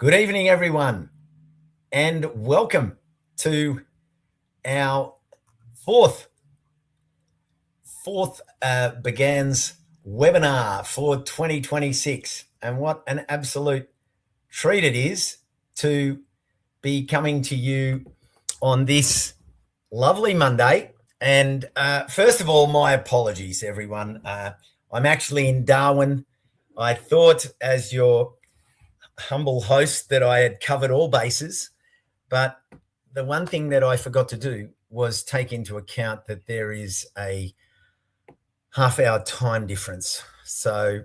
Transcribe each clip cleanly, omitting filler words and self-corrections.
Good evening, everyone, and welcome to our fourth BGANZ webinar for 2026. And what an absolute treat it is to be coming to you on this lovely Monday. And first of all, my apologies, everyone. I'm actually in Darwin. I thought, as your humble host, that I had covered all bases, but the one thing that I forgot to do was take into account that there is a half-hour time difference. So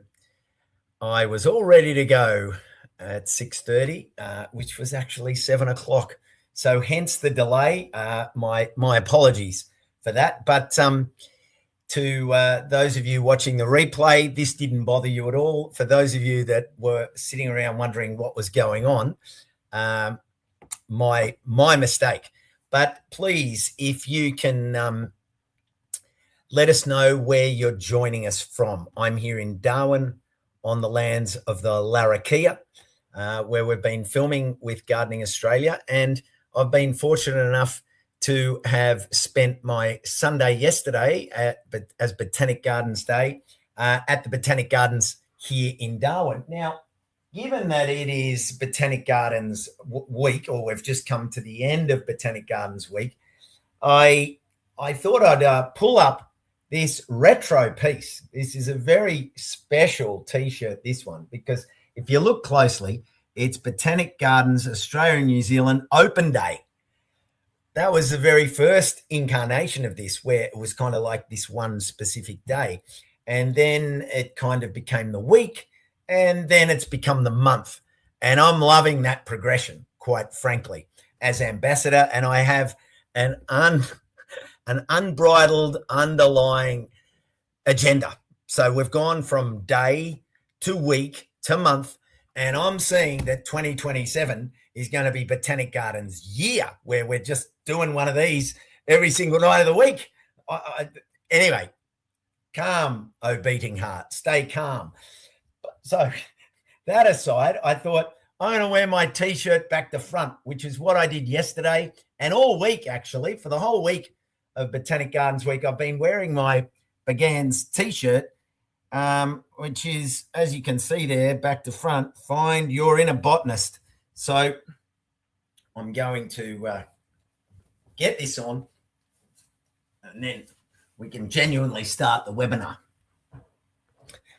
I was all ready to go at 6:30, which was actually 7 o'clock. So hence the delay. My apologies for that. But to those of you watching the replay, this didn't bother you at all. For those of you that were sitting around wondering what was going on, my mistake. But please, if you can let us know where you're joining us from. I'm here in Darwin on the lands of the Larrakia, where we've been filming with Gardening Australia. And I've been fortunate enough to have spent my Sunday yesterday as Botanic Gardens Day at the Botanic Gardens here in Darwin. Now, given that it is Botanic Gardens week, or we've just come to the end of Botanic Gardens week, I thought I'd pull up this retro piece. This is a very special T-shirt, this one, because if you look closely, it's Botanic Gardens Australia and New Zealand Open Day. That was the very first incarnation of this, where it was kind of like this one specific day. And then it kind of became the week, and then it's become the month. And I'm loving that progression, quite frankly, as ambassador. And I have an unbridled underlying agenda. So we've gone from day to week to month, and I'm seeing that 2027 is going to be Botanic Gardens year, where we're just doing one of these every single night of the week. Anyway, calm, oh beating heart, stay calm. So that aside, I thought I'm going to wear my T-shirt back to front, which is what I did yesterday and all week, actually. For the whole week of Botanic Gardens week, I've been wearing my BGANZ T-shirt, which is, as you can see there, back to front, find your inner botanist. So I'm going to get this on, and then we can genuinely start the webinar.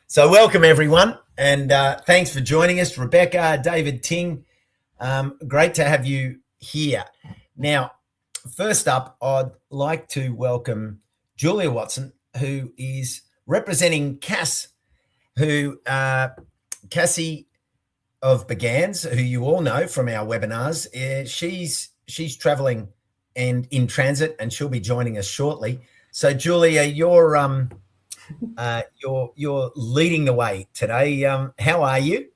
So welcome, everyone, and thanks for joining us. Rebecca, David Ting, great to have you here. Now, first up, I'd like to welcome Julia Watson, who is representing Cass, Cassie of BGANZ, who you all know from our webinars. She's traveling and in transit, and she'll be joining us shortly. So, Julia, you're leading the way today. How are you?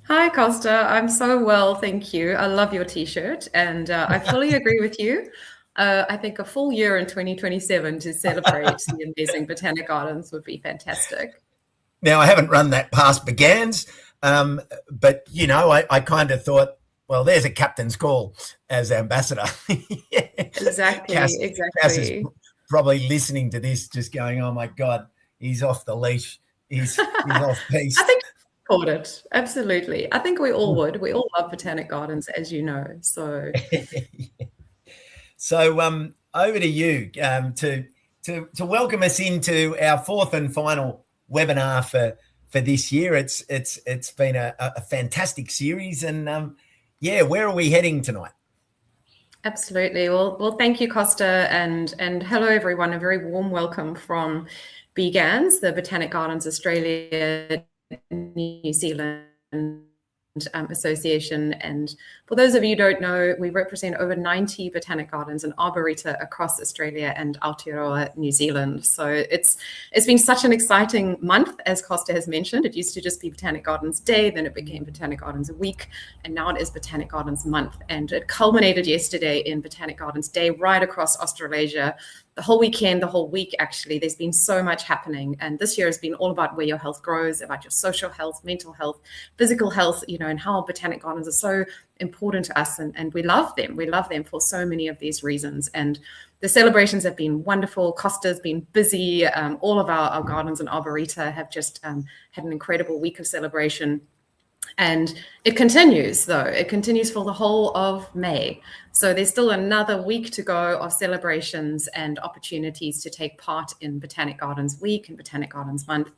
Hi, Costa. I'm so well, thank you. I love your T-shirt, and I fully agree with you. I think a full year in 2027 to celebrate the amazing Botanic Gardens would be fantastic. Now, I haven't run that past BGANZ, but, you know, I kind of thought, well, there's a captain's call as ambassador. Exactly. Cass is probably listening to this just going, oh, my God, he's off the leash. He's off piste. I think we caught it. Absolutely. I think we all would. We all love Botanic Gardens, as you know. So, So over to you to welcome us into our fourth and final webinar for this year. It's been a fantastic series, and where are we heading tonight? Absolutely. Well, thank you, Costa, and hello, everyone. A very warm welcome from BGANZ, the Botanic Gardens Australia, New Zealand Association. And for those of you who don't know, we represent over 90 botanic gardens and arboreta across Australia and Aotearoa, New Zealand. So it's been such an exciting month, as Costa has mentioned. It used to just be Botanic Gardens Day, then it became Botanic Gardens Week, and now it is Botanic Gardens Month. And it culminated yesterday in Botanic Gardens Day right across Australasia, the whole weekend, the whole week, actually. There's been so much happening. And this year has been all about where your health grows, about your social health, mental health, physical health, and how Botanic Gardens are so important to us. And we love them. We love them for so many of these reasons. And the celebrations have been wonderful. Costa's been busy. All of our gardens and arboreta have just had an incredible week of celebration. And it continues, though. It continues for the whole of May. So there's still another week to go of celebrations and opportunities to take part in Botanic Gardens Week and Botanic Gardens Month.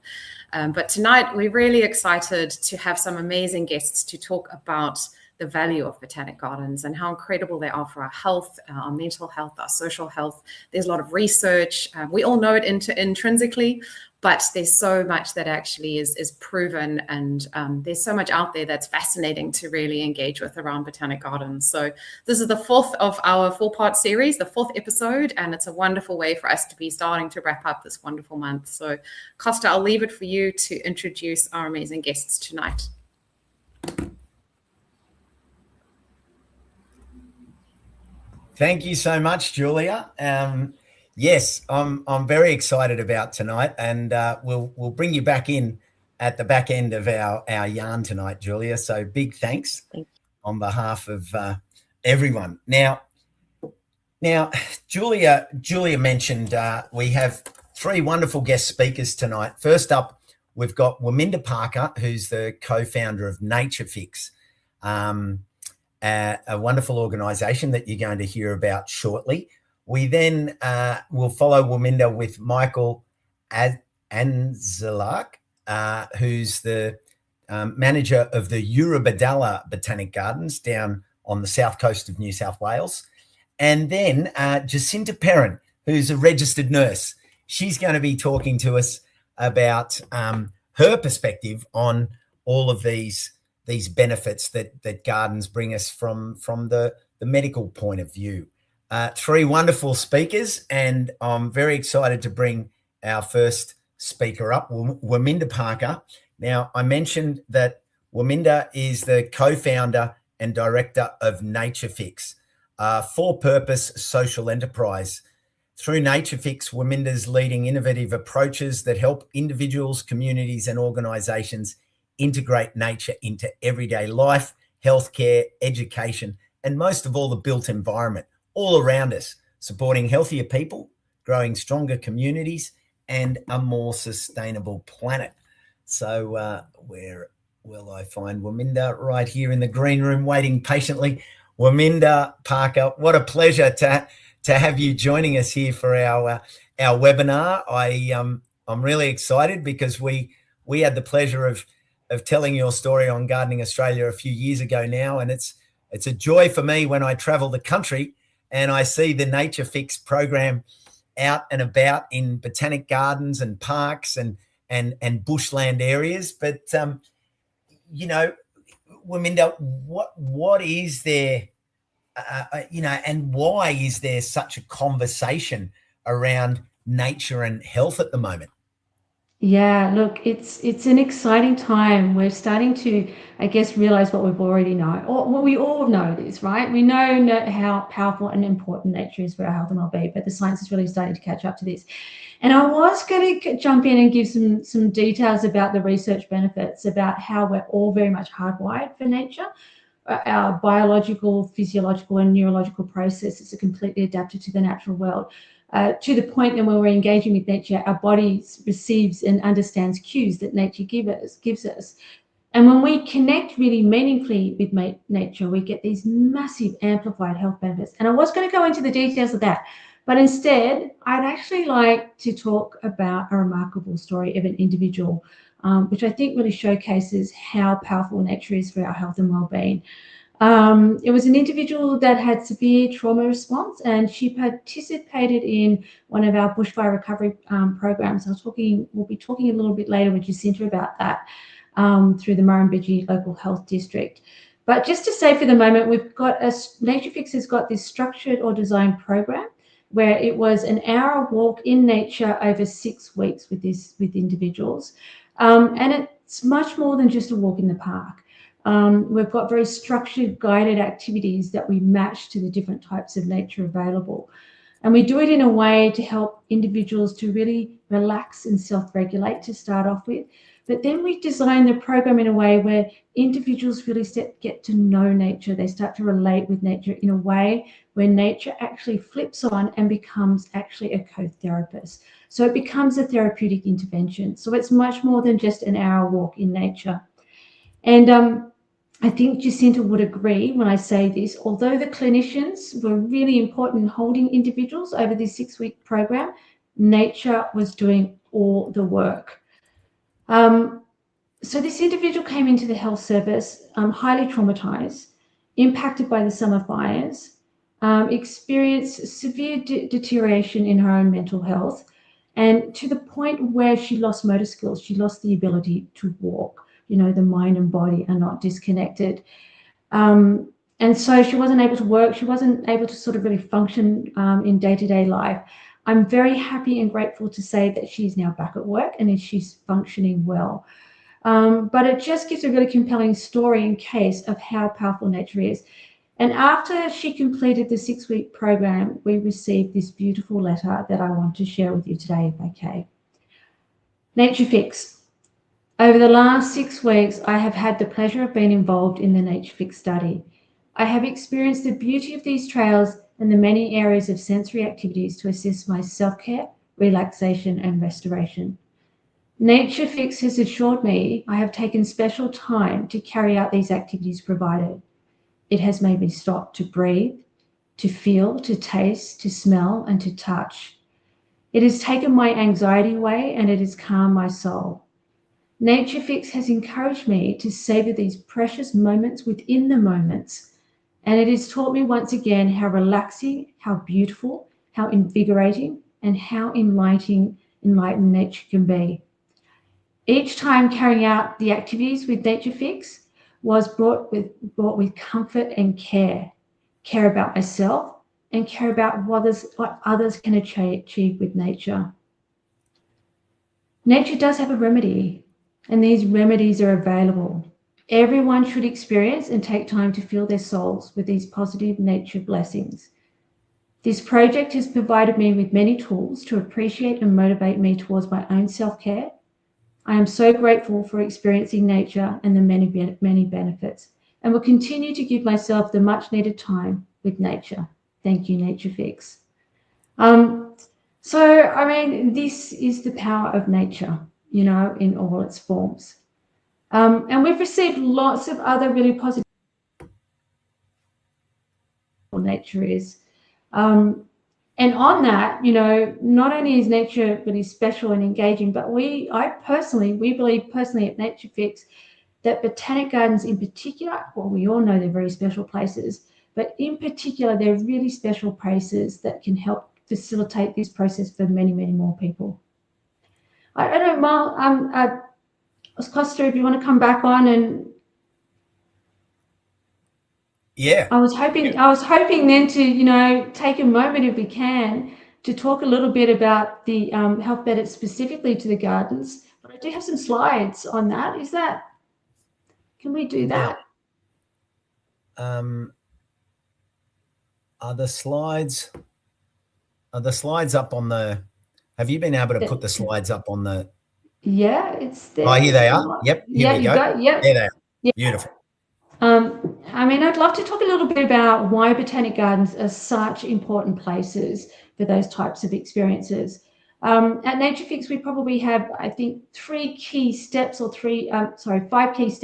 But tonight, we're really excited to have some amazing guests to talk about the value of Botanic Gardens and how incredible they are for our health, our mental health, our social health. There's a lot of research. We all know it intrinsically, but there's so much that actually is proven, and there's so much out there that's fascinating to really engage with around Botanic Gardens. So this is the fourth of our 4-part series, the 4th episode, and it's a wonderful way for us to be starting to wrap up this wonderful month. So Costa, I'll leave it for you to introduce our amazing guests tonight. Thank you so much, Julia. Yes, I'm very excited about tonight, and we'll bring you back in at the back end of our yarn tonight, Julia. So big thanks on behalf of everyone. Now, Julia mentioned we have 3 wonderful guest speakers tonight. First up, we've got Wamninda Parker, who's the co-founder of Natire Fix, a wonderful organisation that you're going to hear about shortly. We then will follow Wamninda with Michael Anlezark, who's the manager of the Eurobodalla Botanic Gardens down on the south coast of New South Wales. And then Jacinta Perrin, who's a registered nurse. She's going to be talking to us about her perspective on all of these benefits that gardens bring us from the medical point of view. 3 wonderful speakers, and I'm very excited to bring our first speaker up, Wamninda Parker. Now, I mentioned that Wamninda is the co-founder and director of Natire Fix, a for-purpose social enterprise. Through Natire Fix, Wamninda's leading innovative approaches that help individuals, communities, and organisations integrate nature into everyday life, healthcare, education, and most of all, the built environment all around us, supporting healthier people, growing stronger communities, and a more sustainable planet. So where will I find Wamninda? Right here in the green room, waiting patiently. Wamninda Parker, what a pleasure to have you joining us here for our webinar. I'm really excited because we had the pleasure of telling your story on Gardening Australia a few years ago now, and it's a joy for me when I travel the country and I see the Natire Fix program out and about in botanic gardens and parks and bushland areas. But Wamninda, what is there, and why is there such a conversation around nature and health at the moment? Yeah, look, it's an exciting time. We're starting to, I guess, realize what we've already known, or what we all know this, right? We know how powerful and important nature is for our health and well-being, but the science is really starting to catch up to this. And I was going to jump in and give some details about the research benefits, about how we're all very much hardwired for nature. Our biological, physiological, and neurological processes are completely adapted to the natural world. To the point that when we're engaging with nature, our body receives and understands cues that nature gives us. And when we connect really meaningfully with nature, we get these massive amplified health benefits. And I was going to go into the details of that, but instead, I'd actually like to talk about a remarkable story of an individual, which I think really showcases how powerful nature is for our health and well-being. It was an individual that had severe trauma response, and she participated in one of our bushfire recovery programs. We'll be talking a little bit later with Jacinta about that through the Murrumbidgee Local Health District. But just to say for the moment, Natire Fix has got this structured or designed program where it was an hour walk in nature over 6 weeks with individuals. And it's much more than just a walk in the park. We've got very structured guided activities that we match to the different types of nature available. And we do it in a way to help individuals to really relax and self-regulate to start off with. But then we design the program in a way where individuals really get to know nature. They start to relate with nature in a way where nature actually flips on and becomes actually a co-therapist. So it becomes a therapeutic intervention. So it's much more than just an hour walk in nature. And I think Jacinta would agree when I say this, although the clinicians were really important in holding individuals over this 6-week program, nature was doing all the work. So this individual came into the health service highly traumatized, impacted by the summer fires, experienced severe deterioration in her own mental health, and to the point where she lost motor skills, she lost the ability to walk. You know, the mind and body are not disconnected. And so she wasn't able to work. She wasn't able to sort of really function in day-to-day life. I'm very happy and grateful to say that she's now back at work and she's functioning well. But it just gives a really compelling story in case of how powerful nature is. And after she completed the 6-week program, we received this beautiful letter that I want to share with you today, if okay. Natire Fix. Over the last 6 weeks, I have had the pleasure of being involved in the Natire Fix study. I have experienced the beauty of these trails and the many areas of sensory activities to assist my self-care, relaxation, and restoration. Natire Fix has assured me I have taken special time to carry out these activities provided. It has made me stop to breathe, to feel, to taste, to smell, and to touch. It has taken my anxiety away and it has calmed my soul. Natire Fix has encouraged me to savor these precious moments within the moments, and it has taught me once again how relaxing, how beautiful, how invigorating, and how enlightening nature can be. Each time carrying out the activities with Natire Fix was brought with comfort and care about myself and care about what others can achieve with nature. Nature does have a remedy, and these remedies are available. Everyone should experience and take time to fill their souls with these positive nature blessings. This project has provided me with many tools to appreciate and motivate me towards my own self-care. I am so grateful for experiencing nature and the many benefits, and will continue to give myself the much needed time with nature. Thank you, Natire Fix. So, I mean, this is the power of nature, you know, in all its forms. And we've received lots of other really positive nature is. And on that, you know, not only is nature really special and engaging, but we believe personally at Natire Fix that Botanic Gardens in particular, well, we all know they're very special places, but in particular, they're really special places that can help facilitate this process for many, many more people. I don't know, Mal, Costa, if you want to come back on and yeah, I was hoping then to, you know, take a moment if we can to talk a little bit about the health benefits specifically to the gardens. But I do have some slides on that. Can we do that? Are the slides up on the? Have you been able to put the slides up on the? Yeah, it's there. Oh, here they are. Yep. Here we go. Yep. There they are. Yep. Beautiful. I mean, I'd love to talk a little bit about why Botanic Gardens are such important places for those types of experiences. At Natire Fix, we probably have, I think, 5 key steps or 5 key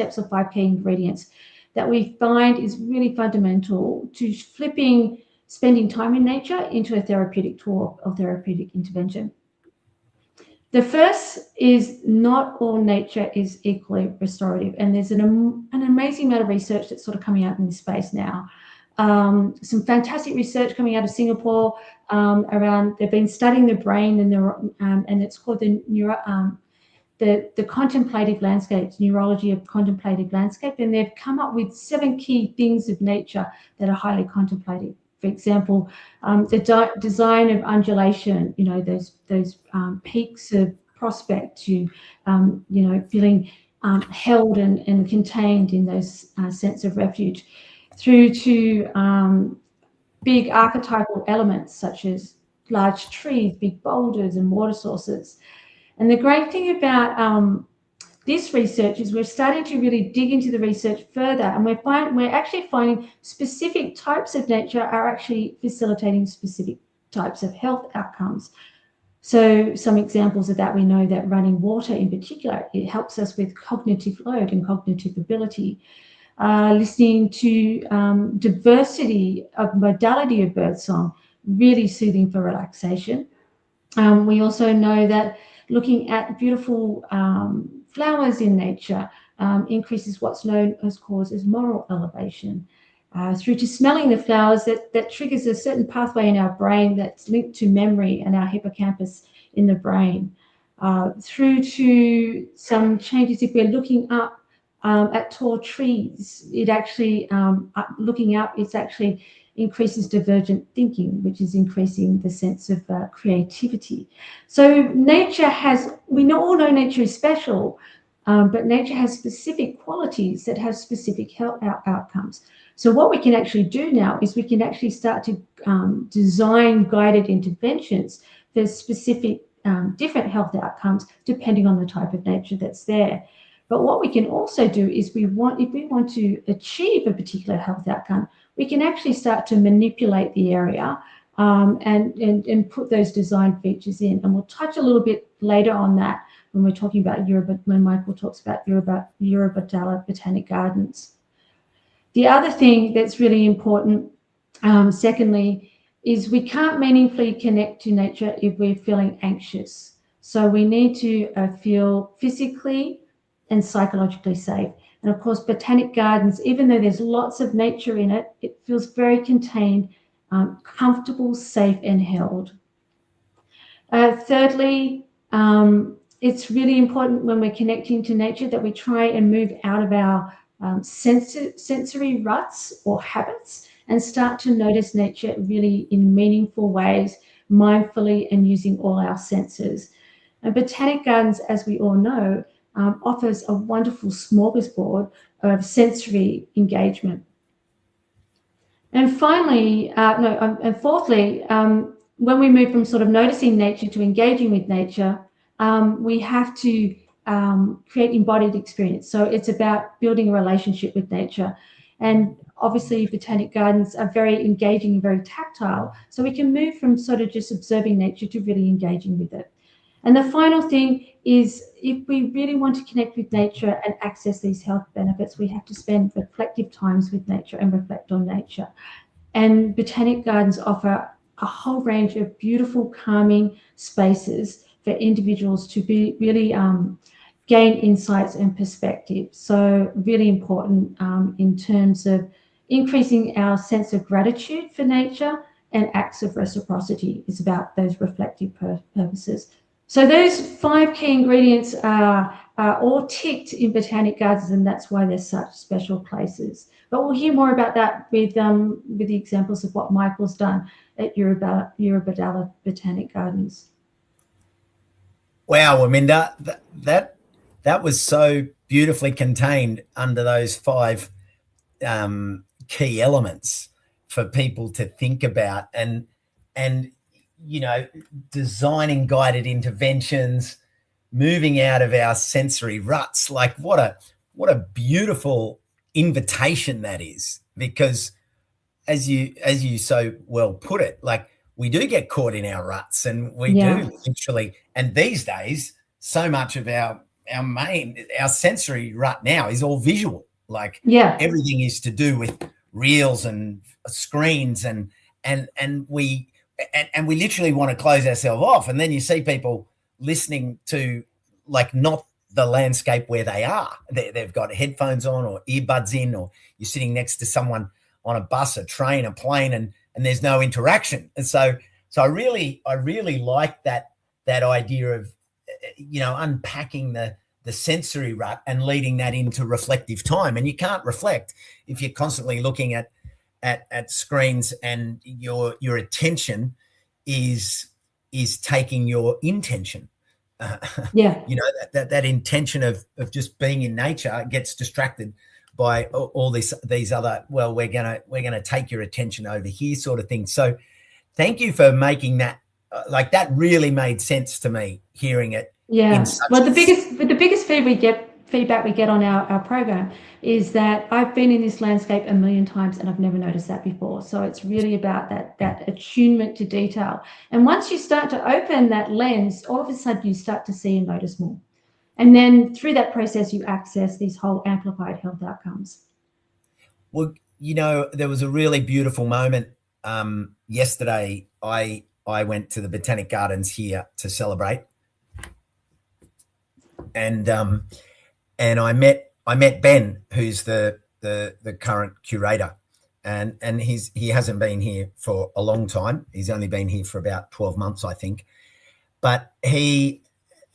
ingredients that we find is really fundamental to flipping spending time in nature into a therapeutic tool or therapeutic intervention. The first is not all nature is equally restorative, and there's an amazing amount of research that's sort of coming out in this space now. Some fantastic research coming out of Singapore around, they've been studying the brain and it's called the contemplative landscapes, neurology of contemplative landscape, and they've come up with 7 key things of nature that are highly contemplative. For example, the design of undulation, you know, those peaks of prospect to, you know, feeling held and contained in those sense of refuge, through to big archetypal elements such as large trees, big boulders and water sources. And the great thing about this research is we're starting to really dig into the research further, and we're actually finding specific types of nature are actually facilitating specific types of health outcomes. So some examples of that, we know that running water in particular, it helps us with cognitive load and cognitive ability. Listening to diversity of modality of birdsong, really soothing for relaxation. We also know that looking at beautiful flowers in nature increases what's known as moral elevation. Through to smelling the flowers, that triggers a certain pathway in our brain that's linked to memory and our hippocampus in the brain. Through to some changes if we're looking up at tall trees, it actually, looking up, it actually increases divergent thinking, which is increasing the sense of creativity. So nature has, all know nature is special, but nature has specific qualities that have specific health outcomes. So what we can actually do now is we can actually start to design guided interventions for specific different health outcomes depending on the type of nature that's there. But what we can also do is if we want to achieve a particular health outcome, we can actually start to manipulate the area and put those design features in. And we'll touch a little bit later on that when we're talking about when Michael talks about Eurobodalla Botanic Gardens. The other thing that's really important, secondly, is we can't meaningfully connect to nature if we're feeling anxious. So we need to feel physically and psychologically safe. And of course, Botanic Gardens, even though there's lots of nature in it, it feels very contained, comfortable, safe, and held. Thirdly, it's really important when we're connecting to nature that we try and move out of our sensory ruts or habits and start to notice nature really in meaningful ways, mindfully, and using all our senses. And Botanic Gardens, as we all know, offers a wonderful smorgasbord of sensory engagement. And finally, and fourthly, when we move from sort of noticing nature to engaging with nature, we have to create embodied experience. So it's about building a relationship with nature. And obviously Botanic Gardens are very engaging and very tactile. So we can move from sort of just observing nature to really engaging with it. And the final thing is, if we really want to connect with nature and access these health benefits, we have to spend reflective times with nature and reflect on nature. And Botanic Gardens offer a whole range of beautiful, calming spaces for individuals to be really gain insights and perspective. So really important in terms of increasing our sense of gratitude for nature, and acts of reciprocity is about those reflective purposes. So those 5 key ingredients are all ticked in Botanic Gardens, and that's why they're such special places. But we'll hear more about that with the examples of what Michael's done at Eurobodalla Botanic Gardens. Wow, Wamninda, that was so beautifully contained under those 5 key elements for people to think about, and you know, designing guided interventions, moving out of our sensory ruts. Like what a beautiful invitation that is, because as you so well put it, like we do get caught in our ruts, and we do literally, and these days so much of our sensory rut now is all visual. Like everything is to do with reels and screens, and we literally want to close ourselves off. And then you see people listening to like not the landscape where they are. They've got headphones on or earbuds in, or you're sitting next to someone on a bus, a train, a plane, and there's no interaction. And so I really like that idea of, you know, unpacking the sensory rut and leading that into reflective time. And you can't reflect if you're constantly looking at screens, and your attention is taking your intention. You know, that intention of just being in nature gets distracted by all these other, well, we're gonna take your attention over here sort of thing. So thank you for making that like that really made sense to me hearing it. Yeah. Well, the biggest feedback we get on our program is that I've been in this landscape a million times and I've never noticed that before. So it's really about that attunement to detail. And once you start to open that lens, all of a sudden you start to see and notice more. And then through that process, you access these whole amplified health outcomes. Well, you know, there was a really beautiful moment yesterday. I went to the Botanic Gardens here to celebrate, and I met Ben, who's the current curator, and he hasn't been here for a long time. He's only been here for about 12 months, I think. But he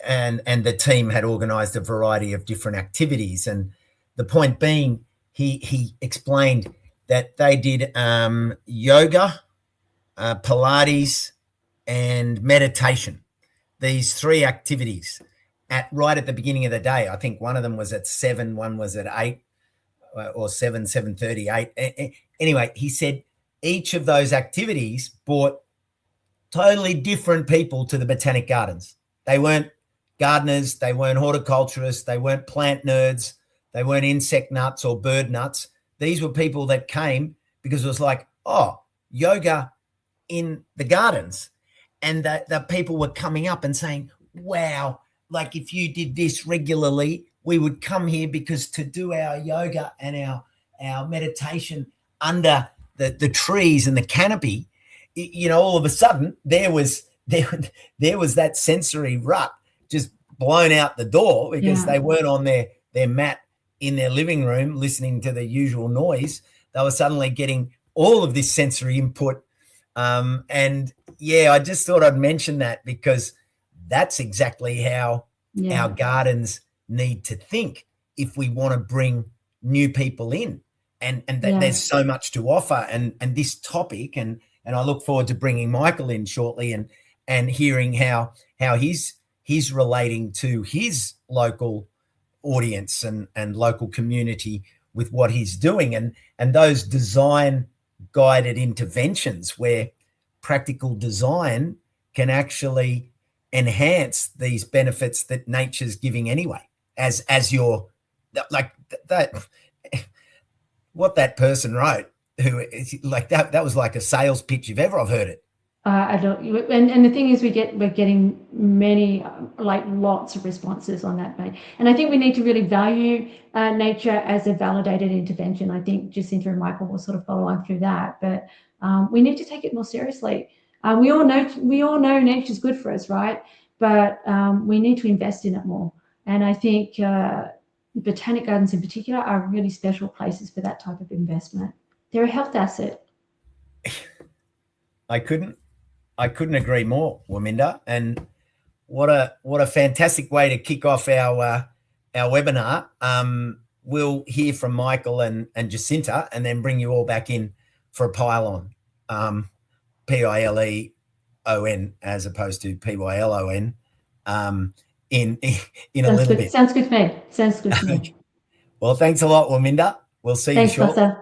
and the team had organised a variety of different activities, and the point being, he explained that they did yoga, Pilates, and meditation. These 3 activities right at the beginning of the day. I think one of them was at 7, one was at 8, or 7:30, 8. Anyway, he said each of those activities brought totally different people to the Botanic Gardens. They weren't gardeners, they weren't horticulturists, they weren't plant nerds, they weren't insect nuts or bird nuts. These were people that came because it was like, oh, yoga in the gardens. And the people were coming up and saying, wow, like if you did this regularly, we would come here because to do our yoga and our meditation under the trees and the canopy, you know, all of a sudden there was that sensory rut just blown out the door because they weren't on their mat in their living room listening to the usual noise. They were suddenly getting all of this sensory input. And I just thought I'd mention that because that's exactly how our gardens need to think if we want to bring new people in. And there's so much to offer. And this topic, and I look forward to bringing Michael in shortly and hearing how he's relating to his local audience and local community with what he's doing, and those design guided interventions where practical design can actually enhance these benefits that nature's giving anyway, as you're like that what that person wrote, who like that was like a sales pitch if ever I've heard it. I don't, and the thing is, we're getting many, like lots of responses on that, mate. And I think we need to really value nature as a validated intervention. I think Jacinta and Michael will sort of follow on through that, but we need to take it more seriously. We all know nature's good for us, right? But we need to invest in it more. And I think Botanic Gardens in particular are really special places for that type of investment. They're a health asset. I couldn't agree more, Wamninda. And what a fantastic way to kick off our webinar. We'll hear from Michael and Jacinta, and then bring you all back in for a pile-on, PILEON as opposed to PYLON, in a little bit. Sounds good to me. Well, thanks a lot, Wamninda. We'll see you shortly. Thanks,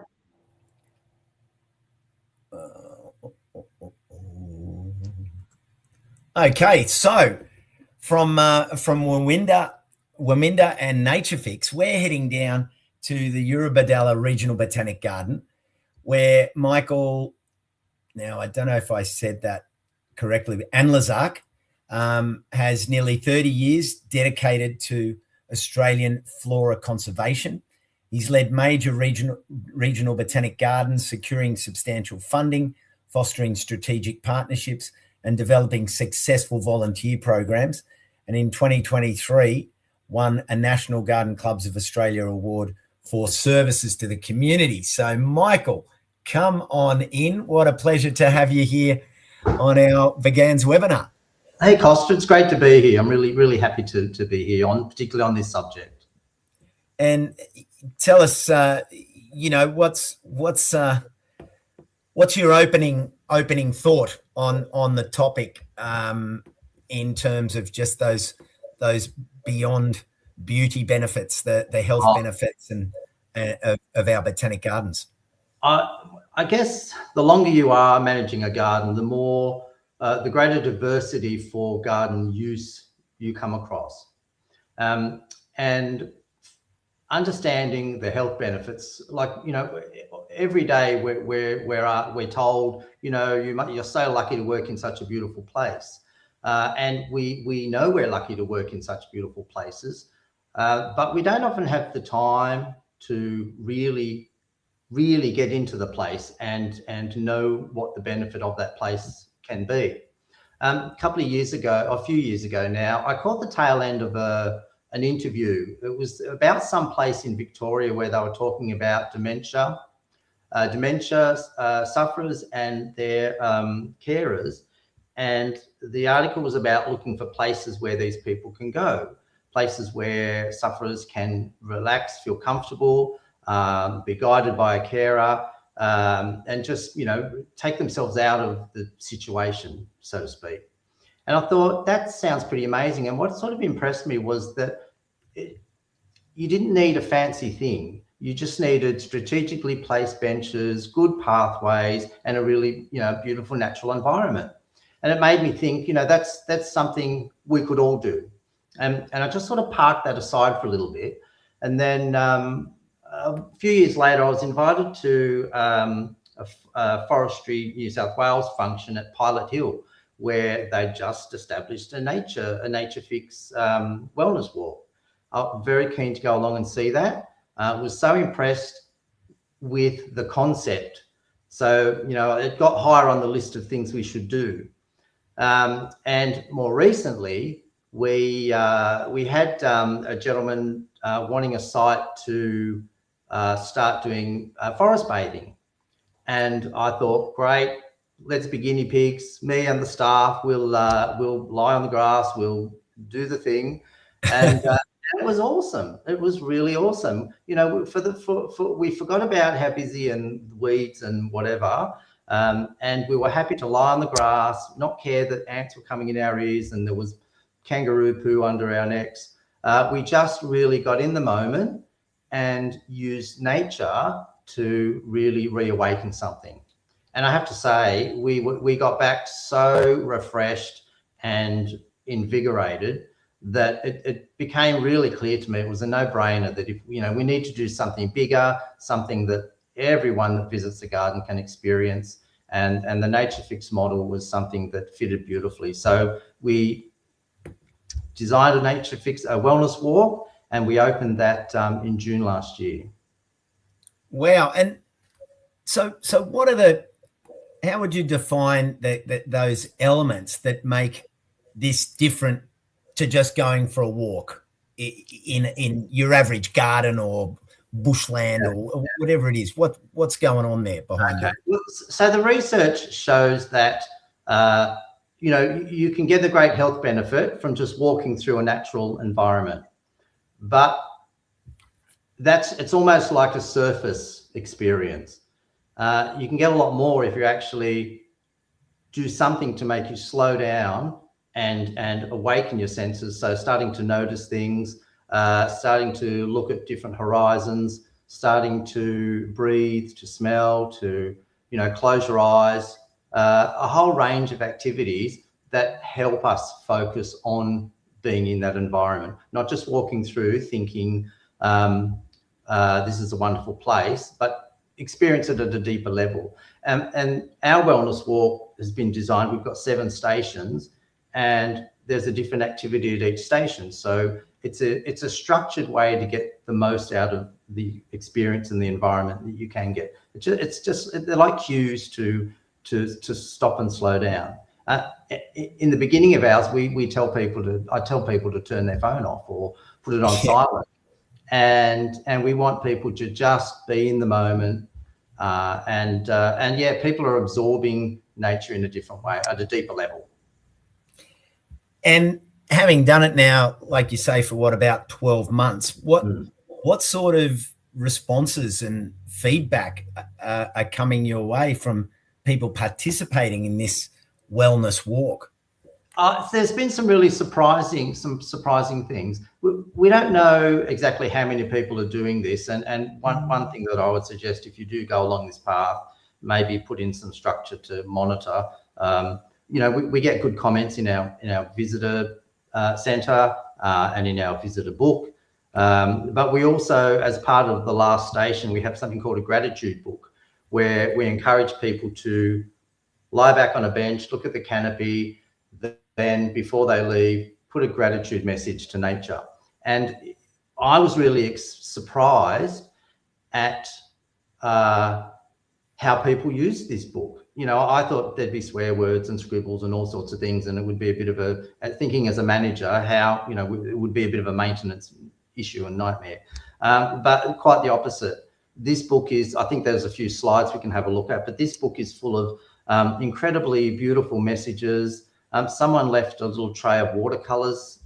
Okay, so from Wamninda and Natire Fix, we're heading down to the Eurobodalla Regional Botanic Garden, where Michael, now I don't know if I said that correctly, but Anlezark has nearly 30 years dedicated to Australian flora conservation. He's led major regional botanic gardens, securing substantial funding, fostering strategic partnerships, and developing successful volunteer programs. And in 2023, won a National Garden Clubs of Australia award for services to the community. So, Michael, come on in. What a pleasure to have you here on our BGANZ webinar. Hey, Costa, it's great to be here. I'm really, really happy to be here, particularly on this subject. And tell us, what's your opening thought on the topic, in terms of just those beyond beauty benefits, the health benefits and of our botanic gardens? I guess the longer you are managing a garden, the more the greater diversity for garden use you come across. And understanding the health benefits, like, you know, every day we're told, you know, you're so lucky to work in such a beautiful place. And we know we're lucky to work in such beautiful places, but we don't often have the time to really get into the place and know what the benefit of that place can be. A few years ago now, I caught the tail end of an interview. It was about some place in Victoria where they were talking about dementia sufferers and their carers. And the article was about looking for places where these people can go, places where sufferers can relax, feel comfortable, be guided by a carer, and just, you know, take themselves out of the situation, so to speak. And I thought, that sounds pretty amazing. And what sort of impressed me was that you didn't need a fancy thing. You just needed strategically placed benches, good pathways, and a really, you know, beautiful natural environment. And it made me think, you know, that's something we could all do. And I just sort of parked that aside for a little bit. And then a few years later, I was invited to a Forestry New South Wales function at Pilot Hill, where they just established a Natire Fix wellness walk. I'm very keen to go along and see that. Was so impressed with the concept. So, you know, it got higher on the list of things we should do. And more recently, we had a gentleman wanting a site to start doing forest bathing. And I thought, great, let's be guinea pigs. Me and the staff will lie on the grass, we'll do the thing. And it was awesome. It was really awesome. You know, we forgot about how busy and weeds and whatever. And we were happy to lie on the grass, not care that ants were coming in our ears and there was kangaroo poo under our necks. We just really got in the moment and used nature to really reawaken something. And I have to say, we got back so refreshed and invigorated that it became really clear to me, it was a no-brainer that, if, you know, we need to do something bigger, something that everyone that visits the garden can experience. And the Natire Fix model was something that fitted beautifully. So we designed a Natire Fix, a wellness walk, and we opened that in June last year. Wow. And so what are how would you define those elements that make this different to just going for a walk in your average garden or bushland or whatever it is? What's going on there behind that? So the research shows that you know, you can get the great health benefit from just walking through a natural environment, but it's almost like a surface experience. You can get a lot more if you actually do something to make you slow down and awaken your senses. So starting to notice things, starting to look at different horizons, starting to breathe, to smell, to, you know, close your eyes, a whole range of activities that help us focus on being in that environment, not just walking through thinking this is a wonderful place, but experience it at a deeper level. And our wellness walk has been designed, we've got 7 stations, and there's a different activity at each station. So it's a structured way to get the most out of the experience and the environment that you can get. They're like cues to stop and slow down. In the beginning of ours, I tell people to turn their phone off or put it on silent. And we want people to just be in the moment. And yeah, people are absorbing nature in a different way, at a deeper level. And having done it now, like you say, for about 12 months, what sort of responses and feedback are coming your way from people participating in this wellness walk? There's been some really surprising things. We don't know exactly how many people are doing this. And one thing that I would suggest, if you do go along this path, maybe put in some structure to monitor. we get good comments in our visitor centre and in our visitor book. But we also, as part of the last station, we have something called a gratitude book, where we encourage people to lie back on a bench, look at the canopy, then before they leave, put a gratitude message to nature. And I was really surprised at how people use this book. I thought there'd be swear words and scribbles and all sorts of things, and it would be a bit of thinking as a manager, how, it would be a bit of a maintenance issue and nightmare. But quite the opposite. This book is, I think there's a few slides we can have a look at, but this book is full of incredibly beautiful messages. Someone left a little tray of watercolors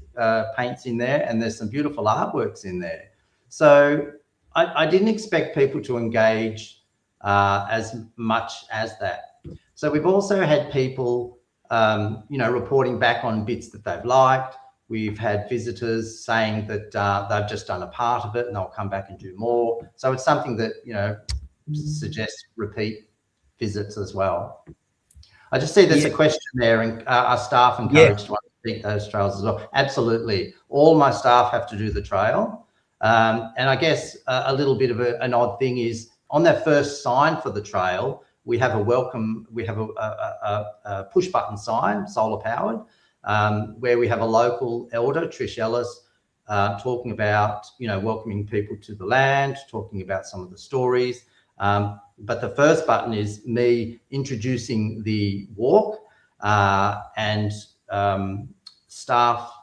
paints in there, and there's some beautiful artworks in there. So I didn't expect people to engage as much as that. So we've also had people, reporting back on bits that they've liked. We've had visitors saying that they've just done a part of it and they'll come back and do more. So it's something that, suggests repeat visits as well. I just see there's a question there, and are staff encouraged to undertake those trails as well? Absolutely. All my staff have to do the trail. And I guess a little bit of an odd thing is, on that first sign for the trail, we have a push button sign, solar powered, where we have a local elder, Trish Ellis, talking about, welcoming people to the land, talking about some of the stories. But the first button is me introducing the walk, and staff,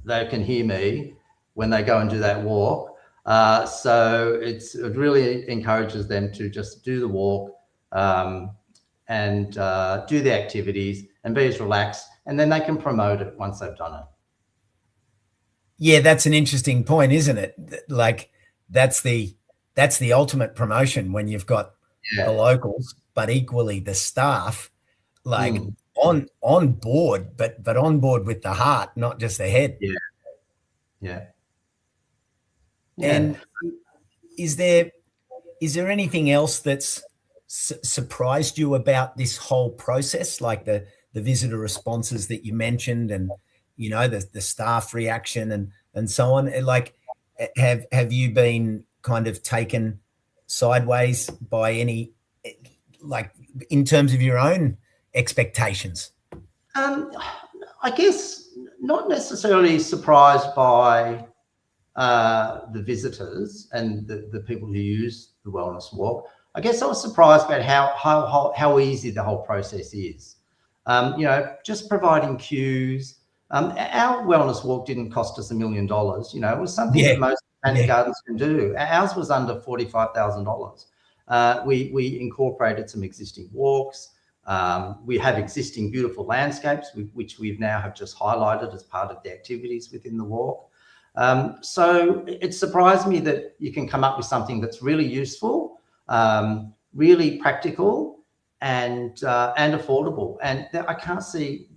they can hear me when they go and do that walk. So it really encourages them to just do the walk and do the activities and be as relaxed, and then they can promote it once they've done it. Yeah, that's an interesting point, isn't it? Like that's the ultimate promotion, when you've got the locals, but equally the staff, like on board, but on board with the heart, not just the head. Yeah. And is there anything else that's surprised you about this whole process, like the visitor responses that you mentioned, and the staff reaction and so on? Like, have you been kind of taken sideways by any, like, in terms of your own expectations? I guess not necessarily surprised by the visitors and the people who use the wellness walk. I guess I was surprised about how easy the whole process is. Just providing cues. Our wellness walk didn't cost us $1 million. It was something that most Botanic Gardens can do. Ours was under $45,000. We incorporated some existing walks. We have existing beautiful landscapes, which we've now have just highlighted as part of the activities within the walk. So it surprised me that you can come up with something that's really useful, really practical, and affordable. And I can't see,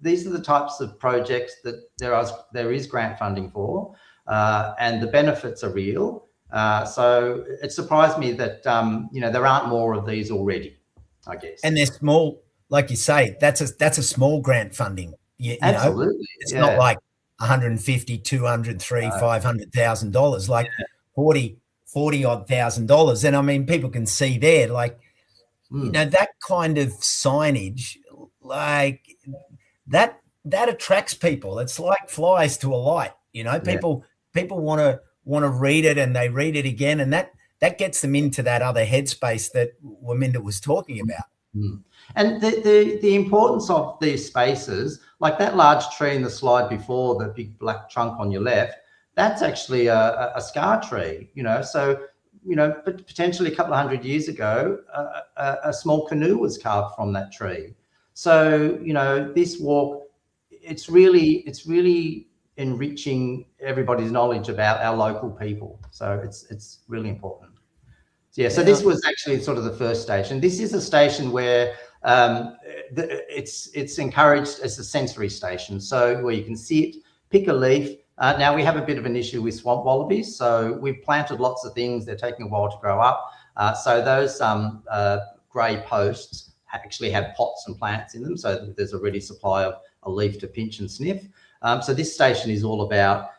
these are the types of projects that there is grant funding for, and the benefits are real. So it surprised me that there aren't more of these already, I guess. And they're small, like you say. That's a small grant funding. Absolutely, it's not like 150, 200, $500,000, like $40 odd $1,000. And I mean, people can see there, like, that kind of signage, like that attracts people. It's like flies to a light. People want to read it, and they read it again, and that gets them into that other headspace that Wamninda was talking about. And the importance of these spaces, like that large tree in the slide before, the big black trunk on your left, that's actually a scar tree, so, but potentially a couple of 100 years ago, a small canoe was carved from that tree. So, this walk, it's really enriching everybody's knowledge about our local people. So it's really important. So this was actually sort of the first station. This is a station where it's encouraged as a sensory station, so where you can sit, pick a leaf. Now we have a bit of an issue with swamp wallabies, so we've planted lots of things. They're taking a while to grow up. So those grey posts actually have pots and plants in them, so that there's a ready supply of a leaf to pinch and sniff. So this station is all about,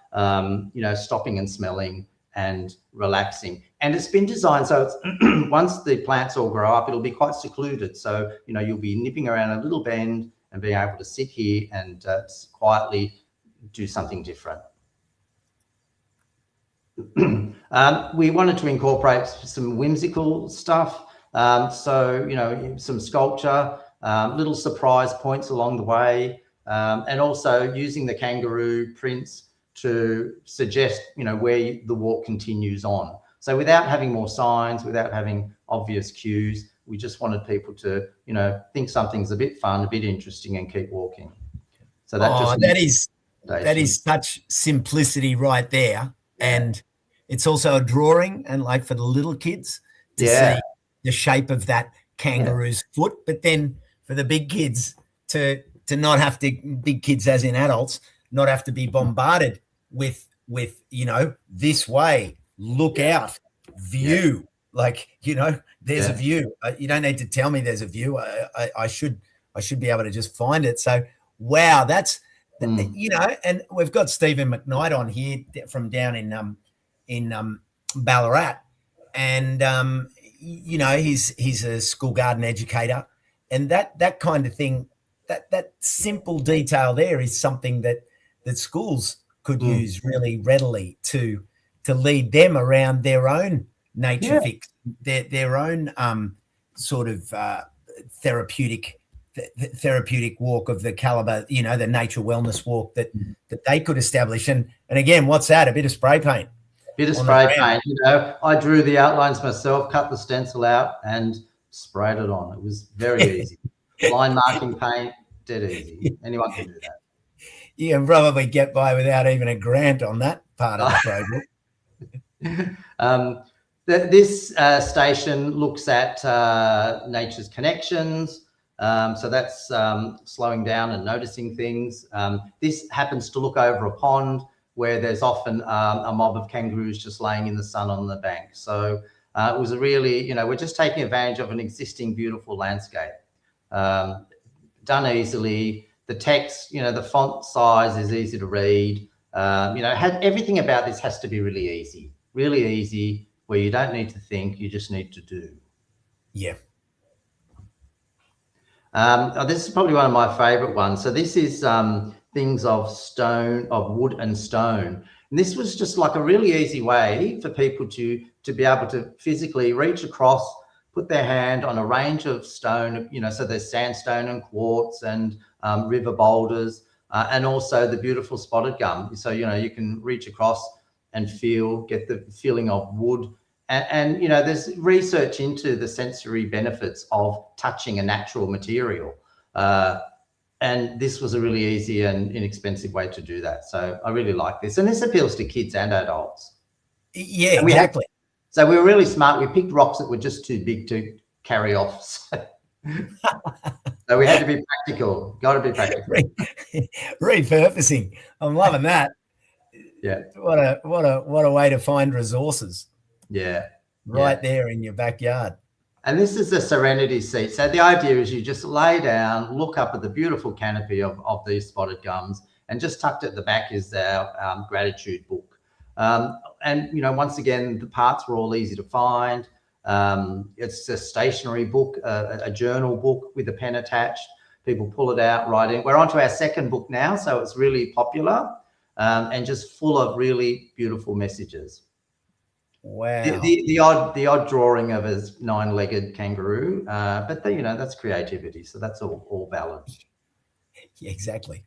stopping and smelling and relaxing. And it's been designed so it's once the plants all grow up, it'll be quite secluded. So, you'll be nipping around a little bend and being able to sit here and quietly do something different. We wanted to incorporate some whimsical stuff. Some sculpture, little surprise points along the way, and also using the kangaroo prints to suggest, where the walk continues on. So without having more signs, without having obvious cues, we just wanted people to, think something's a bit fun, a bit interesting, and keep walking. So that is such simplicity right there. And it's also a drawing, and like for the little kids to see the shape of that kangaroo's foot, but then for the big kids to not have to, big kids as in adults, not have to be bombarded with this way, look out, view, there's a view. You don't need to tell me there's a view. I should be able to just find it. So wow, that's and we've got Stephen McKnight on here from down in Ballarat, and he's a school garden educator, and that kind of thing, that simple detail there is something that schools could use really readily to lead them around their own nature fix, their own sort of therapeutic walk of the caliber, the nature wellness walk that they could establish. And again, what's that? A bit of spray paint. Bit of spray paint. I drew the outlines myself, cut the stencil out, and sprayed it on. It was very easy. Line marking paint, dead easy. Anyone can do that. You can probably get by without even a grant on that part of the project. This station looks at nature's connections. So that's slowing down and noticing things. This happens to look over a pond where there's often a mob of kangaroos just laying in the sun on the bank. So it was a really, we're just taking advantage of an existing beautiful landscape. Done easily. The text, the font size is easy to read. Everything about this has to be really easy, where you don't need to think, you just need to do. Yeah. This is probably one of my favorite ones. So this is things of wood and stone. And this was just like a really easy way for people to be able to physically reach across, put their hand on a range of stone, so there's sandstone and quartz and river boulders, and also the beautiful spotted gum. So, you can reach across and get the feeling of wood. And there's research into the sensory benefits of touching a natural material. And this was a really easy and inexpensive way to do that. So I really like this. And this appeals to kids and adults. Yeah, exactly. So we were really smart. We picked rocks that were just too big to carry off. So we had to be practical. Got to be practical. Repurposing. I'm loving that. Yeah. What a way to find resources. Yeah. Right there in your backyard. And this is the serenity seat. So the idea is you just lay down, look up at the beautiful canopy of these spotted gums, and just tucked at the back is our gratitude book. And, once again, the parts were all easy to find. It's a stationary book, a journal book with a pen attached. People pull it out, write in. We're on to our second book now, so it's really popular and just full of really beautiful messages. Wow. The odd drawing of a 9-legged kangaroo, but that's creativity, so that's all valid. Yeah, exactly.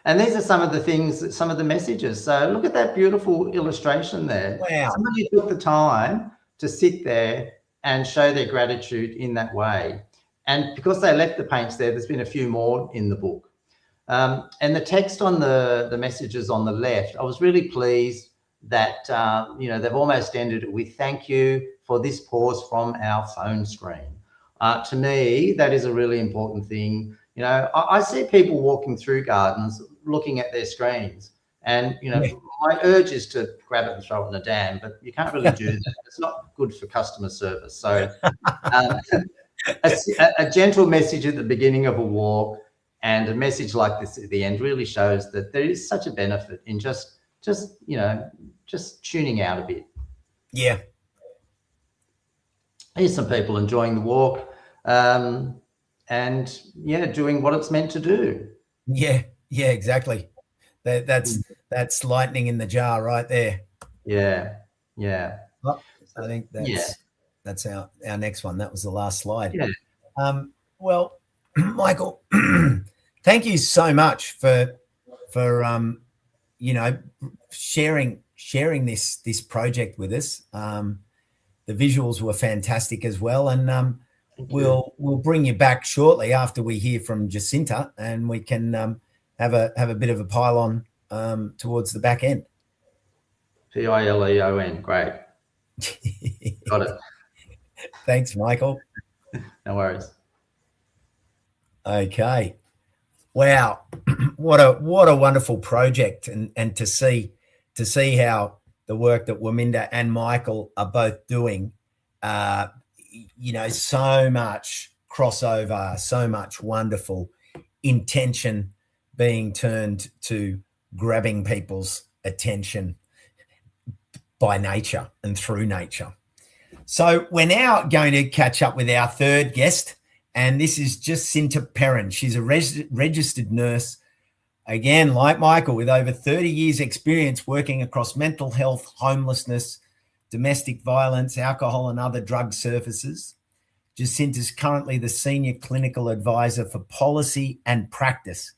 And these are some of the messages. So look at that beautiful illustration there. Wow. Somebody took the time to sit there and show their gratitude in that way. And because they left the paints there's been a few more in the book. And the text on the messages on the left, I was really pleased that, they've almost ended it with "thank you for this pause from our phone screen." To me, that is a really important thing. I see people walking through gardens looking at their screens, and, my urge is to grab it and throw it in the dam, but you can't really do that. It's not good for customer service. So a gentle message at the beginning of a walk and a message like this at the end really shows that there is such a benefit in just tuning out a bit. Yeah. Here's some people enjoying the walk, and doing what it's meant to do. Yeah, exactly. That's lightning in the jar right there. Yeah. Oh, I think that's our next one. That was the last slide. Yeah. Well, Michael, thank you so much for sharing this project with us. The visuals were fantastic as well, and we'll bring you back shortly after we hear from Jacinta, and we can have a bit of a pile on towards the back end. PILEON, great. Got it. Thanks, Michael. No worries. Okay. Wow, what a wonderful project, and to see how the work that Wamninda and Michael are both doing, so much crossover, so much wonderful intention being turned to grabbing people's attention by nature and through nature. So we're now going to catch up with our third guest, and this is Jacinta Perrin. She's a registered nurse, again, like Michael, with over 30 years experience working across mental health, homelessness, domestic violence, alcohol and other drug services. Jacinta is currently the Senior Clinical Advisor for Policy and Practice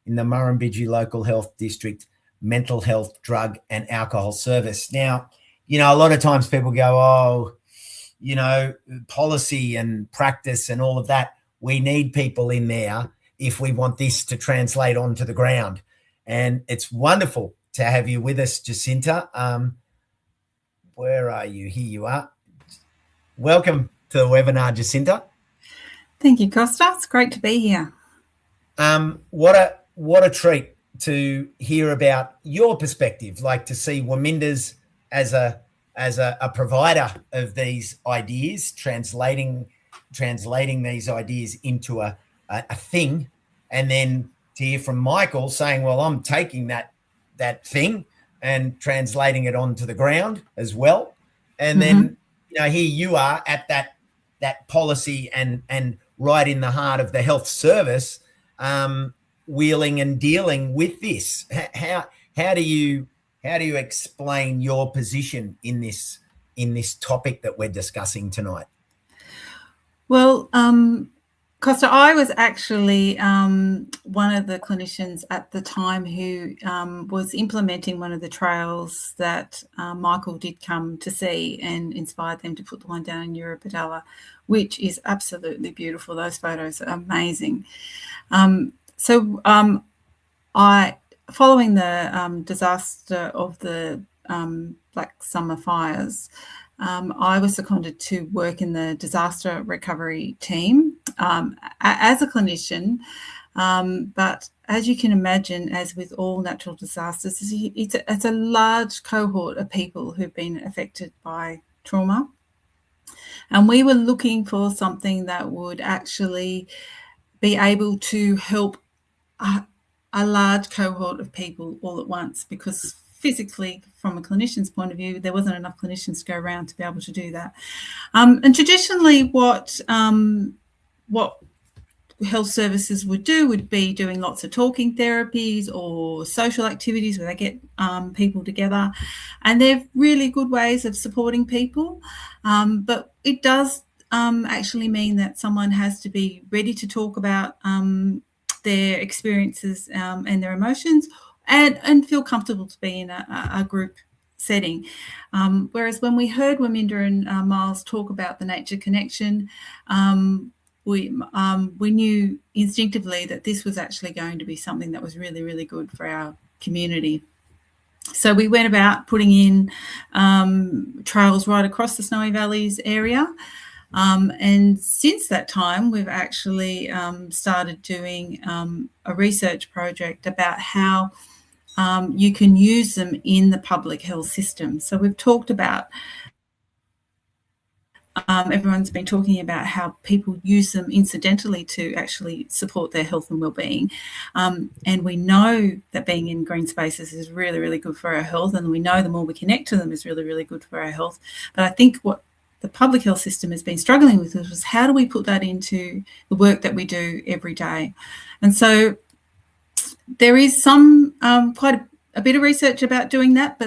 in the Murrumbidgee Local Health District Mental Health, Drug and Alcohol Service. Now, a lot of times people go, policy and practice and all of that. We need people in there if we want this to translate onto the ground. And it's wonderful to have you with us, Jacinta. Where are you? Here you are. Welcome to the webinar, Jacinta. Thank you, Costa. It's great to be here. What a treat to hear about your perspective, like to see Wamninda's as a provider of these ideas, translating these ideas into a thing, and then to hear from Michael saying, well, I'm taking that thing and translating it onto the ground as well. And then here you are at that policy and right in the heart of the health service, wheeling and dealing with this. How do you explain your position in this topic that we're discussing tonight? Well, Costa, I was actually one of the clinicians at the time who was implementing one of the trails that Michael did come to see and inspired them to put the one down in Eurobodalla, which is absolutely beautiful. Those photos are amazing. Following the disaster of the Black Summer fires, I was seconded to work in the disaster recovery team as a clinician. But as you can imagine, as with all natural disasters, it's a large cohort of people who've been affected by trauma. And we were looking for something that would actually be able to help a large cohort of people all at once, because physically, from a clinician's point of view, there wasn't enough clinicians to go around to be able to do that. And traditionally, what health services would do would be doing lots of talking therapies or social activities where they get people together, and they're really good ways of supporting people. But it does actually mean that someone has to be ready to talk about their experiences and their emotions, and feel comfortable to be in a group setting. Whereas when we heard Wamninda and Miles talk about the nature connection, we knew instinctively that this was actually going to be something that was really, really good for our community. So we went about putting in trails right across the Snowy Valleys area. And since that time, we've actually started doing a research project about how you can use them in the public health system. So we've talked about everyone's been talking about how people use them incidentally to actually support their health and well-being. And we know that being in green spaces is really, really good for our health. And we know the more we connect to them is really, really good for our health. But I think what the public health system has been struggling with was how do we put that into the work that we do every day? And so there is some quite a bit of research about doing that,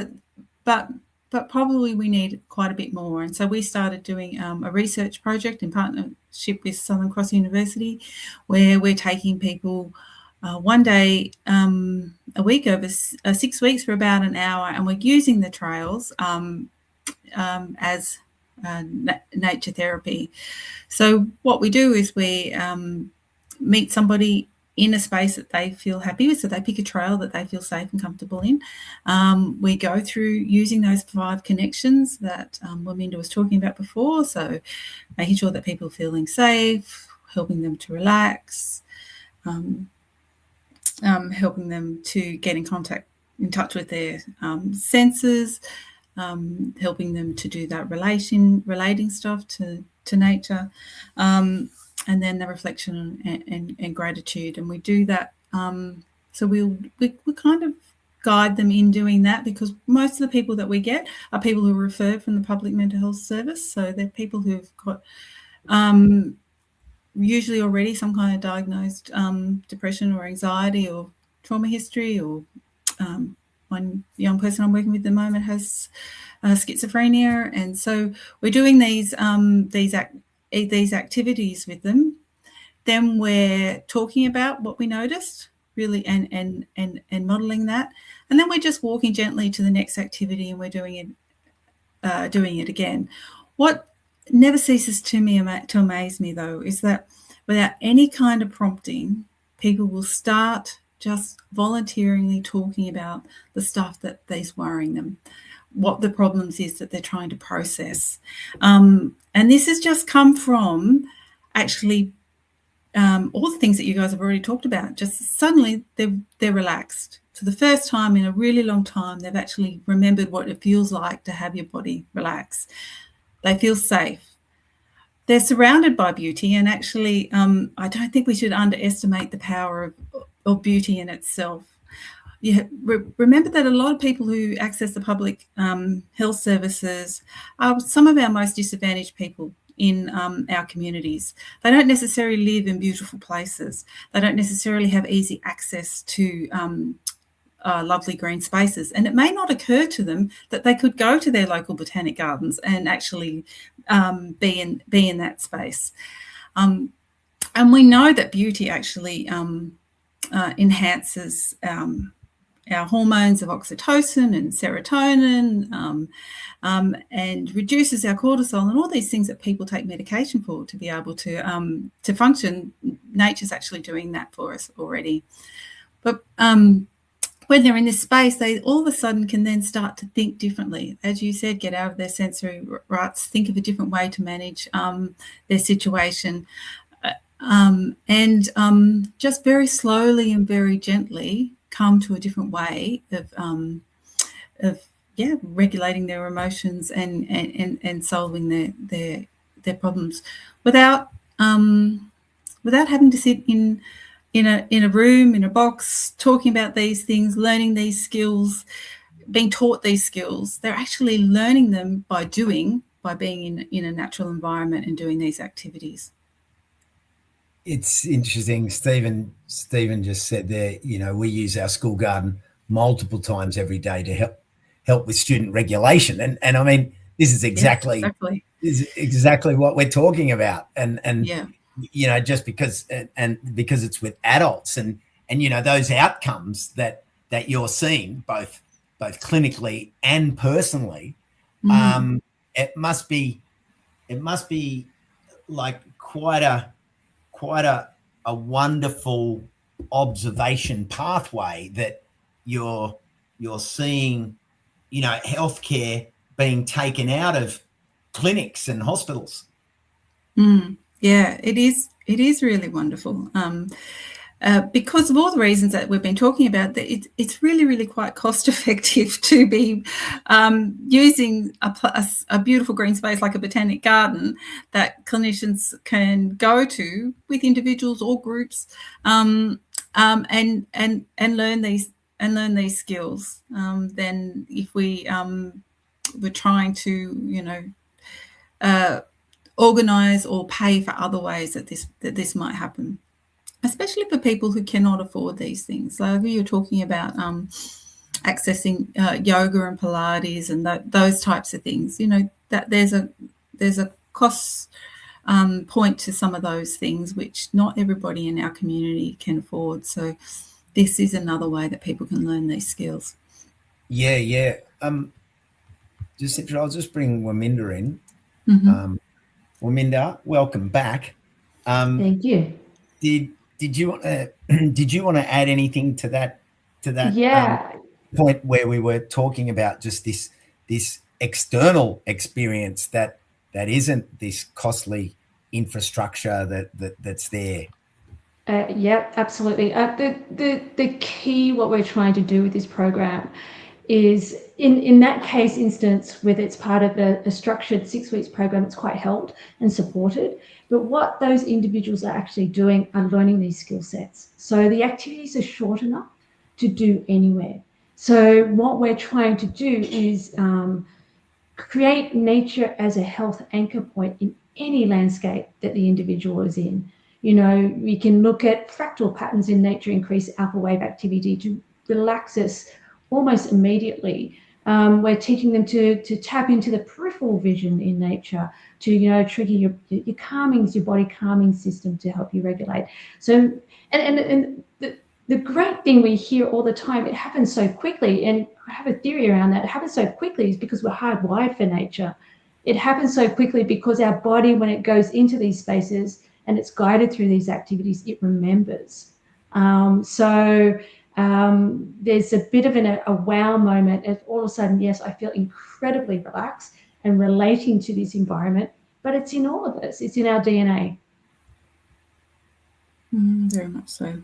but probably we need quite a bit more. And so we started doing a research project in partnership with Southern Cross University, where we're taking people one day a week over 6 weeks for about an hour, and we're using the trails as nature therapy. So what we do is we meet somebody in a space that they feel happy with. So they pick a trail that they feel safe and comfortable in. We go through using those 5 connections that Wamninda was talking about before. So making sure that people are feeling safe, helping them to relax, helping them to get in touch with their senses, helping them to do that relating stuff to nature. And then the reflection and gratitude. And we do that. So we kind of guide them in doing that, because most of the people that we get are people who are referred from the public mental health service. So they're people who've got usually already some kind of diagnosed depression or anxiety or trauma history, or one young person I'm working with at the moment has schizophrenia. And so we're doing these activities with them. Then we're talking about what we noticed, really, and modeling that. And then we're just walking gently to the next activity, and we're doing it again. What never ceases to amaze me, though, is that without any kind of prompting, people will start just voluntarily talking about the stuff that's worrying them, what the problems is that they're trying to process. And this has just come from actually all the things that you guys have already talked about. Just suddenly they're relaxed. For the first time in a really long time, they've actually remembered what it feels like to have your body relax. They feel safe. They're surrounded by beauty, and actually I don't think we should underestimate the power of beauty in itself. Remember that a lot of people who access the public health services are some of our most disadvantaged people in our communities. They don't necessarily live in beautiful places. They don't necessarily have easy access to lovely green spaces. And it may not occur to them that they could go to their local botanic gardens and actually be in that space. And we know that beauty actually enhances our hormones of oxytocin and serotonin, and reduces our cortisol, and all these things that people take medication for to be able to function. Nature's actually doing that for us already. But when they're in this space, they all of a sudden can then start to think differently. As you said, get out of their sensory ruts, think of a different way to manage their situation. And just very slowly and very gently come to a different way of regulating their emotions and solving their problems without having to sit in a room, in a box, talking about these things, learning these skills, being taught these skills. They're actually learning them by being in a natural environment and doing these activities. It's interesting. Stephen just said there, we use our school garden multiple times every day to help with student regulation. And I mean, this is exactly what we're talking about. And just because it's with adults and those outcomes that you're seeing both clinically and personally, it must be like quite a wonderful observation pathway that you're seeing, healthcare being taken out of clinics and hospitals. Yeah, it is really wonderful. because of all the reasons that we've been talking about, that it's really, really quite cost effective to be using a beautiful green space like a botanic garden that clinicians can go to with individuals or groups and learn these skills. Then if we were trying to organise or pay for other ways that this might happen, especially for people who cannot afford these things. Like you're talking about accessing yoga and Pilates and those types of things. That there's a cost point to some of those things which not everybody in our community can afford. So this is another way that people can learn these skills. Yeah. Jacinta, I'll just bring Wamninda in. Mm-hmm. Wamninda, welcome back. Thank you. Did you want to add anything to that point where we were talking about just this external experience that isn't this costly infrastructure that's there? Yeah, absolutely. The key, what we're trying to do with this program is in that case instance, whether it's part of a structured 6 weeks program, it's quite helped and supported. But what those individuals are actually doing are learning these skill sets. So the activities are short enough to do anywhere. So what we're trying to do is create nature as a health anchor point in any landscape that the individual is in. We can look at fractal patterns in nature, increase alpha wave activity to relax us almost immediately. We're teaching them to tap into the peripheral vision in nature, to trigger your calming, your body calming system to help you regulate. So, and the great thing we hear all the time, it happens so quickly, and I have a theory around that. It happens so quickly is because we're hardwired for nature. It happens so quickly because our body, when it goes into these spaces and it's guided through these activities, it remembers. There's a bit of a wow moment, and all of a sudden, yes, I feel incredibly relaxed and relating to this environment, but it's in all of us. It's in our DNA. Very much so.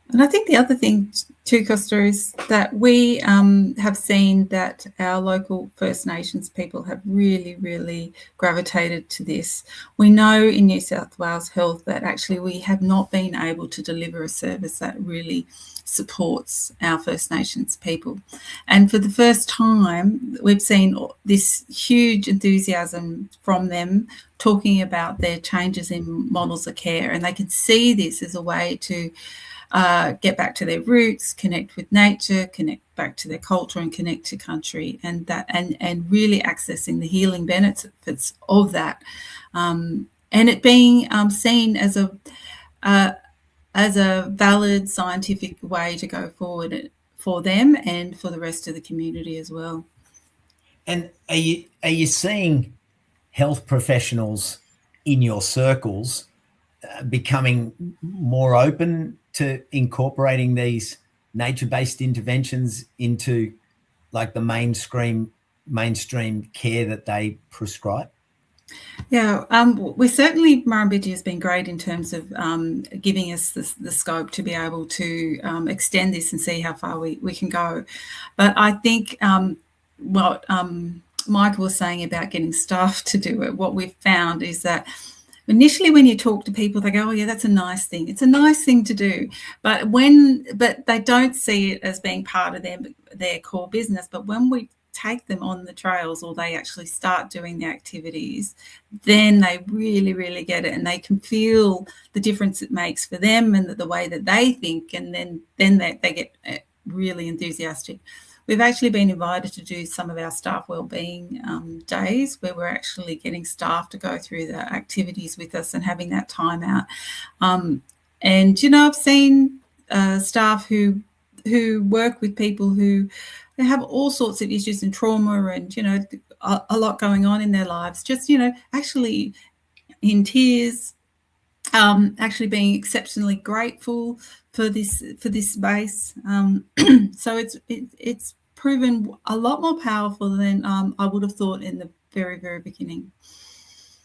And I think the other thing too, Costa, is that we have seen that our local First Nations people have really, really gravitated to this. We know in New South Wales Health that actually we have not been able to deliver a service that really supports our First Nations people. And for the first time, we've seen this huge enthusiasm from them talking about their changes in models of care, and they can see this as a way to get back to their roots, connect with nature, connect back to their culture, and connect to country, and really accessing the healing benefits of that, and it being seen as a valid scientific way to go forward for them and for the rest of the community as well. And are you seeing health professionals in your circles becoming more open to incorporating these nature-based interventions into like the mainstream care that they prescribe? Yeah, we certainly, Murrumbidgee has been great in terms of giving us the scope to be able to extend this and see how far we can go. But I think what Michael was saying about getting staff to do it, what we've found is that initially when you talk to people, they go, oh yeah, that's a nice thing. It's a nice thing to do. But they don't see it as being part of their core business. But when we take them on the trails, or they actually start doing the activities, then they really, really get it, and they can feel the difference it makes for them and the way that they think, and then they get really enthusiastic. We've actually been invited to do some of our staff wellbeing days, where we're actually getting staff to go through the activities with us and having that time out. And I've seen staff who work with people who have all sorts of issues and trauma, and a lot going on in their lives. Just actually in tears, actually being exceptionally grateful for this space. So it's proven a lot more powerful than I would have thought in the very, very beginning.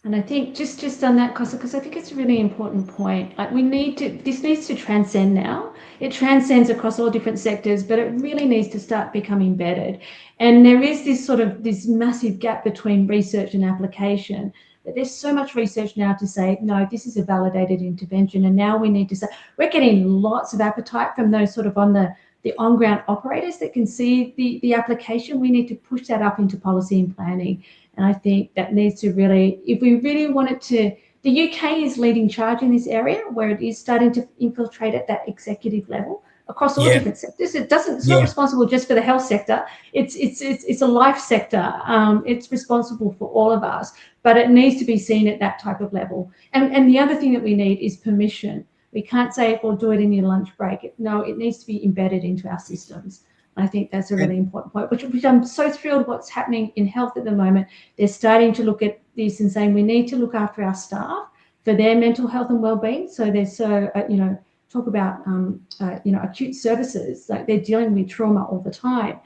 And I think just on that, because I think it's a really important point. Like this needs to transcend now. It transcends across all different sectors, but it really needs to start becoming embedded. And there is this massive gap between research and application. That there's so much research now to say, no, this is a validated intervention. And now we need to say, we're getting lots of appetite from those sort of on the on-ground operators that can see the application. We need to push that up into policy and planning. And I think that needs to really, if we really wanted to, the UK is leading charge in this area where it is starting to infiltrate at that executive level across all different sectors. It's not responsible just for the health sector. It's a life sector. It's responsible for all of us, but it needs to be seen at that type of level. And the other thing that we need is permission. We can't say, well, do it in your lunch break. No, it needs to be embedded into our systems. I think that's a really important point, which I'm so thrilled what's happening in health at the moment. They're starting to look at this and saying we need to look after our staff for their mental health and well-being. So they're talk about, acute services, like they're dealing with trauma all the time.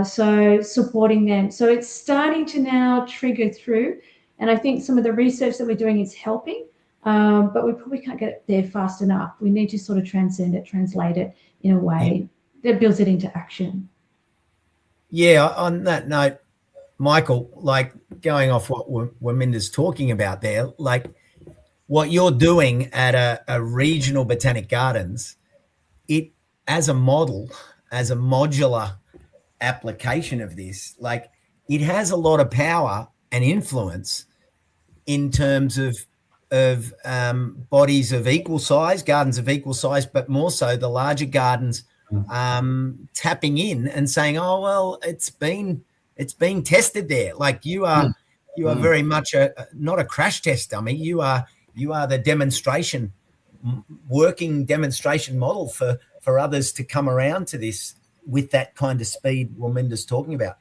So supporting them. So it's starting to now trigger through. And I think some of the research that we're doing is helping, but we probably can't get there fast enough. We need to sort of transcend it, translate it in a way that builds it into action. Yeah, on that note, Michael, like going off what Wamninda's talking about there, like what you're doing at a regional botanic gardens, it as a model, as a modular application of this, like it has a lot of power and influence in terms of bodies of equal size, gardens of equal size, but more so the larger gardens tapping in and saying, oh, well, it's been tested there. Like you are very much not a crash test dummy. You are the working demonstration model for others to come around to this with that kind of speed Wamninda's talking about.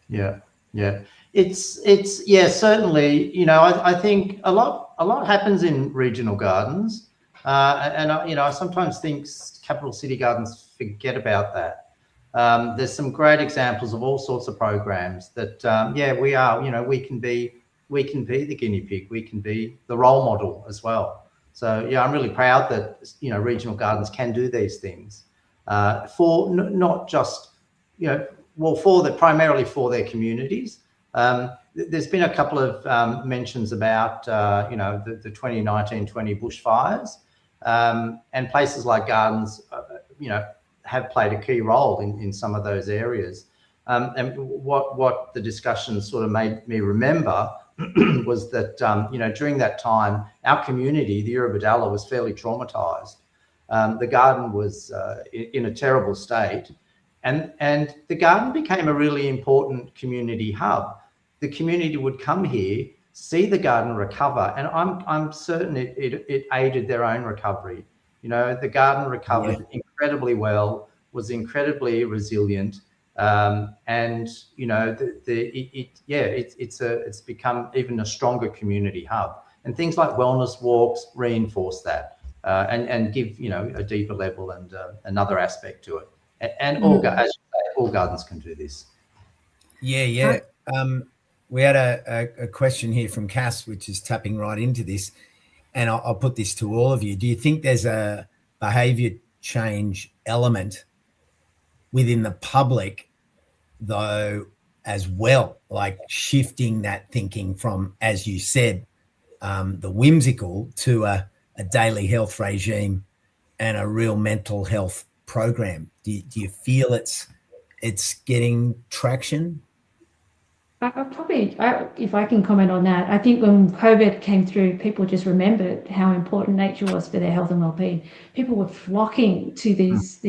Yeah. It's certainly, I think a lot happens in regional gardens. I sometimes think capital city gardens forget about that. There's some great examples of all sorts of programs that, we can be the guinea pig, we can be the role model as well. So, I'm really proud that, regional gardens can do these things for not just, primarily for their communities. There's been a couple of mentions about, the 2019-20 bushfires, and places like gardens, have played a key role in some of those areas. And what the discussion sort of made me remember was that, during that time, our community, the Eurobodalla, was fairly traumatized. The garden was in a terrible state, and the garden became a really important community hub. The community would come here, see the garden recover, and I'm certain it aided their own recovery. The garden recovered incredibly well, was incredibly resilient, and it's become even a stronger community hub. And things like wellness walks reinforce that and give a deeper level and another aspect to it. And as you say, all gardens can do this. Yeah. We had a question here from Cass, which is tapping right into this, and I'll put this to all of you. Do you think there's a behaviour change element within the public, though, as well, like shifting that thinking from, as you said, the whimsical to a daily health regime and a real mental health program? Do you feel it's getting traction? If I can comment on that, I think when COVID came through, people just remembered how important nature was for their health and well-being. People were flocking to these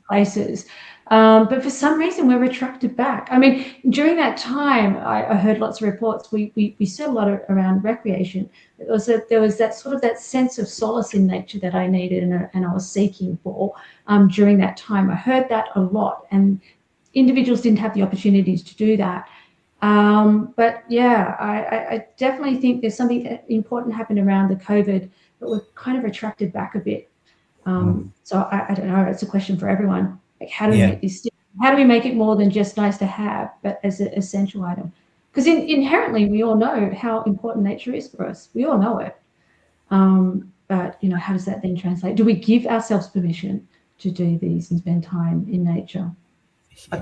places, but for some reason we're retracted back. I mean, during that time, I heard lots of reports. We said a lot around recreation. There was that sort of that sense of solace in nature that I needed and I was seeking for during that time. I heard that a lot, and individuals didn't have the opportunities to do that. But yeah, I definitely think there's something important happened around the COVID, but we're kind of retracted back a bit. So I don't know, it's a question for everyone. Like, how do we make this, how do we make it more than just nice to have, but as an essential item? because inherently we all know how important nature is for us. We all know it. But, you know, how does that then translate? Do we give ourselves permission to do these and spend time in nature?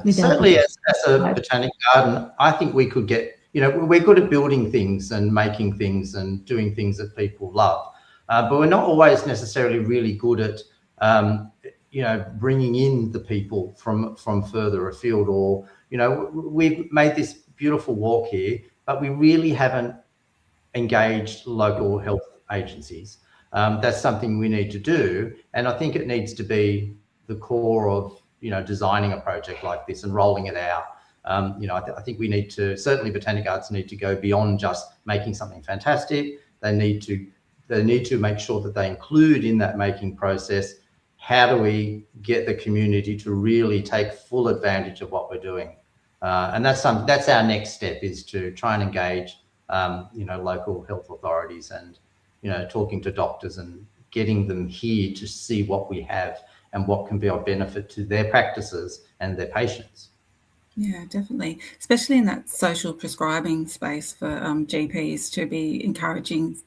Certainly as a botanic garden, I think we could get, you know, we're good at building things and making things and doing things that people love. But we're not always necessarily really good at, you know, bringing in the people from further afield, or, you know, we've made this beautiful walk here, but we really haven't engaged local health agencies. That's something we need to do. And I think it needs to be the core of, you know, designing a project like this and rolling it out. You know, I think we need to, certainly Botanic Gardens need to go beyond just making something fantastic. They need to make sure that they include in that making process, how do we get the community to really take full advantage of what we're doing? And that's our next step, is to try and engage, you know, local health authorities and, you know, talking to doctors and getting them here to see what we have and what can be of benefit to their practices and their patients. Yeah, definitely, especially in that social prescribing space for GPs to be encouraging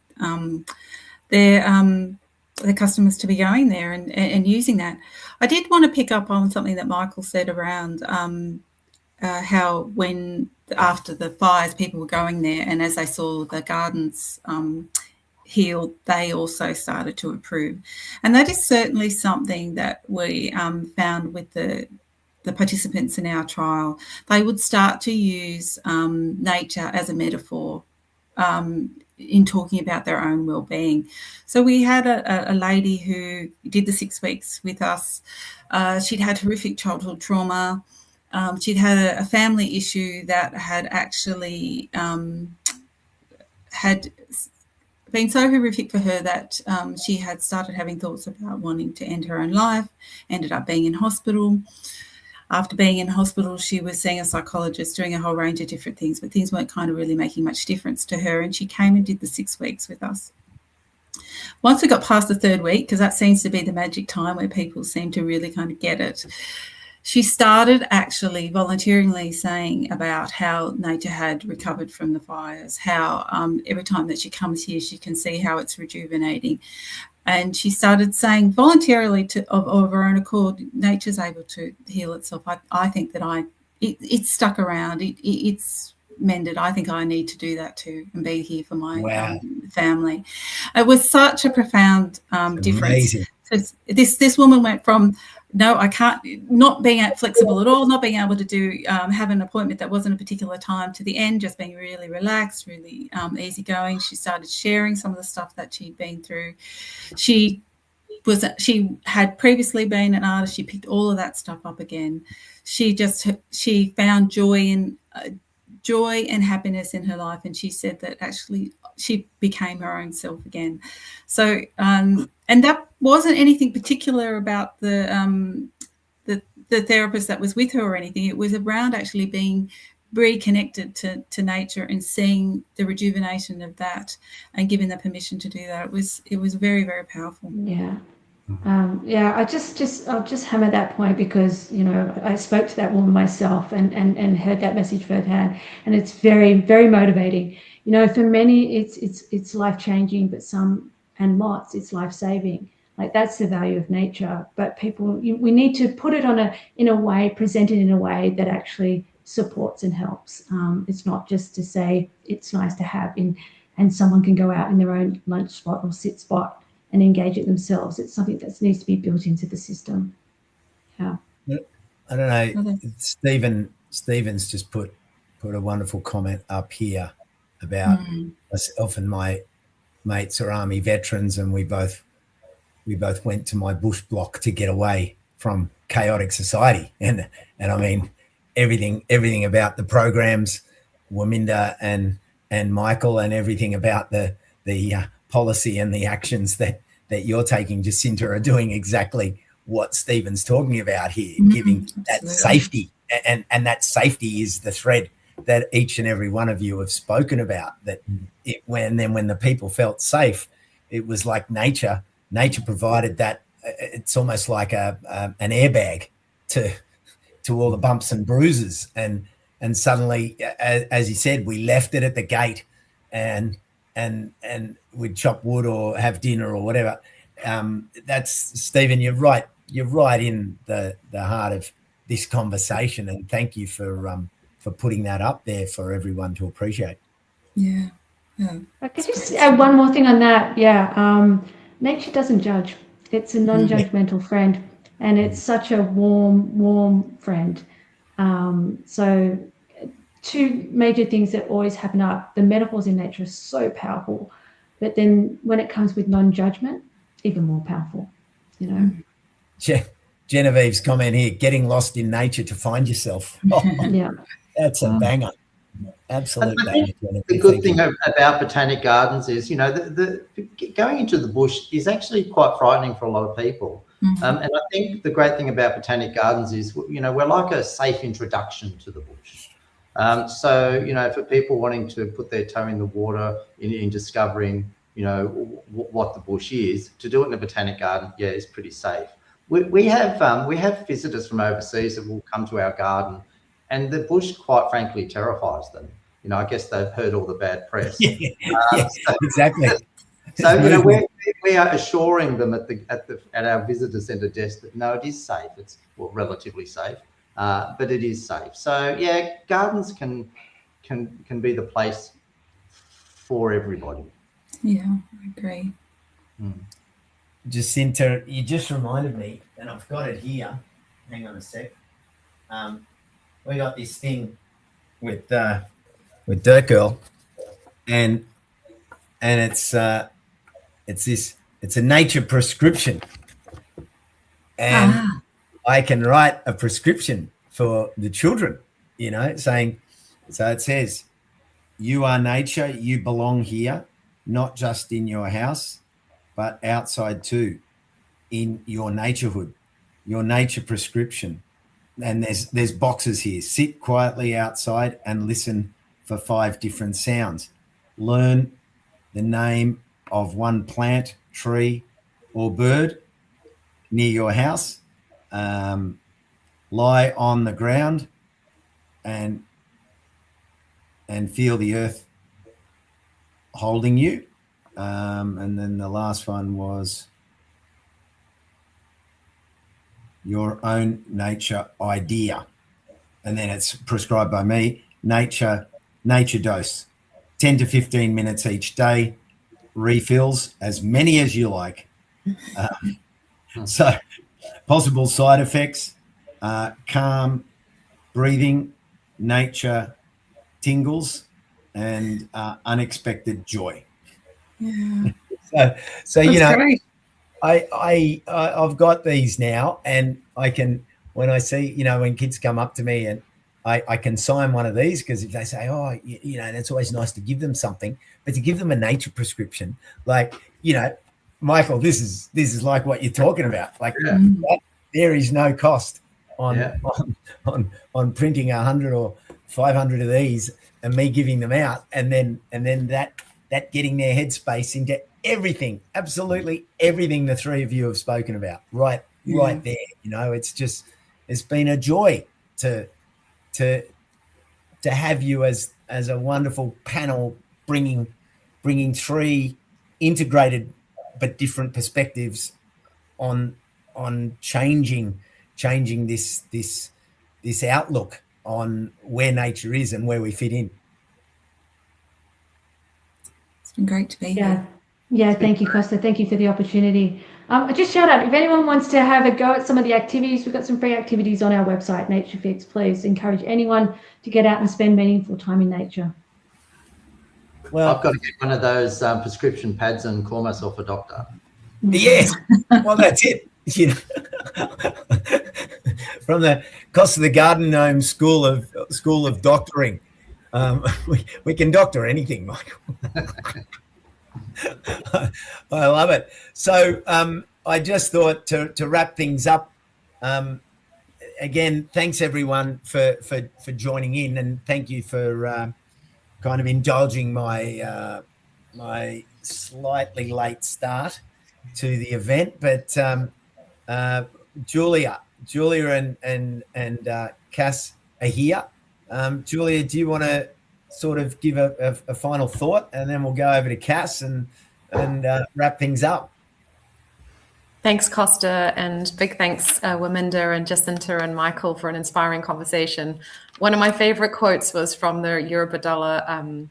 their customers to be going there and using that. I did want to pick up on something that Michael said around how when after the fires people were going there, and as they saw the gardens heal, they also started to improve. And that is certainly something that we found with the participants in our trial. They would start to use nature as a metaphor in talking about their own well-being. So we had a lady who did the 6 weeks with us. She'd had horrific childhood trauma. She'd had a family issue that had actually had been so horrific for her that she had started having thoughts about wanting to end her own life, ended up being in hospital. After being in hospital, she was seeing a psychologist, doing a whole range of different things, but things weren't kind of really making much difference to her. And she came and did the 6 weeks with us. Once we got past the 3rd week, because that seems to be the magic time where people seem to really kind of get it, she started actually voluntarily saying about how nature had recovered from the fires, how every time that she comes here, she can see how it's rejuvenating. And she started saying voluntarily of her own accord, nature's able to heal itself. I think that it's stuck around. It's mended. I think I need to do that too and be here for my family. It was such a profound difference. Amazing. So this woman went from, no, I can't, not being flexible at all, not being able to do have an appointment that wasn't a particular time, to the end just being really relaxed, really easygoing. She started sharing some of the stuff that she'd been through. She had previously been an artist. She picked all of that stuff up again. She found joy and happiness in her life, and she said that actually she became her own self again. So and that wasn't anything particular about the therapist that was with her or anything. It was around actually being reconnected to nature and seeing the rejuvenation of that and giving the permission to do that. It was very, very powerful. Yeah. I'll just hammer that point, because, you know, I spoke to that woman myself and heard that message firsthand, and it's very, very motivating. You know, for many it's life-changing, but some and lots it's life-saving. Like, that's the value of nature. But we need to put it present it in a way that actually supports and helps. It's not just to say it's nice to have and someone can go out in their own lunch spot or sit spot and engage it themselves. It's something that needs to be built into the system. Yeah. I don't know. Stephen's just put a wonderful comment up here about myself and my mates are Army veterans, and we both went to my bush block to get away from chaotic society. And I mean, everything about the programs, Wamninda and Michael, and everything about the policy and the actions that you're taking, Jacinta, are doing exactly what Stephen's talking about here, giving that safety. And that safety is the thread that each and every one of you have spoken about, that when the people felt safe, it was like nature provided that. It's almost like an airbag to all the bumps and bruises. And suddenly, as you said, we left it at the gate, and we'd chop wood or have dinner or whatever. That's, Stephen, you're right. You're right in the heart of this conversation, and thank you for putting that up there for everyone to appreciate. Yeah. I could just add one more thing on that. Yeah, nature doesn't judge. It's a non-judgmental friend, and it's such a warm friend. So two major things that always happen are the metaphors in nature are so powerful, but then when it comes with non-judgment, even more powerful, you know. Genevieve's comment here, getting lost in nature to find yourself. Yeah. That's a banger. Absolute banger. The good thing about Botanic Gardens is, you know, the going into the bush is actually quite frightening for a lot of people. And I think the great thing about Botanic Gardens is, you know, we're like a safe introduction to the bush. So, you know, for people wanting to put their toe in the water in discovering, you know, what the bush is, to do it in a botanic garden, yeah, is pretty safe. We have visitors from overseas that will come to our garden, and the bush, quite frankly, terrifies them. You know, I guess they've heard all the bad press. Exactly. So, you know, we are assuring them at our visitor centre desk that no, it is safe. It's, well, relatively safe, but it is safe. So yeah, gardens can be the place for everybody. Yeah, I agree. Jacinta, you just reminded me, and I've got it here. Hang on a sec. We got this thing with Dirt Girl, and it's a nature prescription, and I can write a prescription for the children, you know, saying, so it says, you are nature, you belong here, not just in your house, but outside too, in your naturehood, your nature prescription. And there's boxes here. Sit quietly outside and listen for 5 different sounds. Learn the name of one plant, tree, or bird near your house. Lie on the ground and feel the earth holding you. And then the last one was your own nature idea. And then it's prescribed by me, nature dose, 10 to 15 minutes each day, refills as many as you like. So possible side effects, calm breathing, nature tingles, and unexpected joy. Yeah. So you know, great. I've got these now, and I can, when I see, you know, when kids come up to me and I can sign one of these, because if they say, oh, you know, that's always nice to give them something, but to give them a nature prescription, like, you know, Michael, this is like what you're talking about. Like there is no cost on printing 100 or 500 of these and me giving them out, and then that getting their headspace into everything, absolutely everything the three of you have spoken about, right there. You know, it's been a joy to have you as a wonderful panel, bringing 3 integrated but different perspectives on changing this outlook on where nature is and where we fit in. It's been great to be here. Yeah, thank you, Costa. Thank you for the opportunity. Just shout out, if anyone wants to have a go at some of the activities, we've got some free activities on our website, Natire Fix. Please encourage anyone to get out and spend meaningful time in nature. Well, I've got to get one of those prescription pads and call myself a doctor. Yes. Well, that's it. You know, from the Cost of the Garden Gnome School of Doctoring, we can doctor anything, Michael. I love it. So I just thought to wrap things up, again, thanks everyone for joining in, and thank you for kind of indulging my my slightly late start to the event. But Julia and Cass are here. Julia, do you want to sort of give a final thought, and then we'll go over to Cass and wrap things up? Thanks, Costa, and big thanks, Wamninda and Jacinta and Michael, for an inspiring conversation. One of my favorite quotes was from the Eurobodalla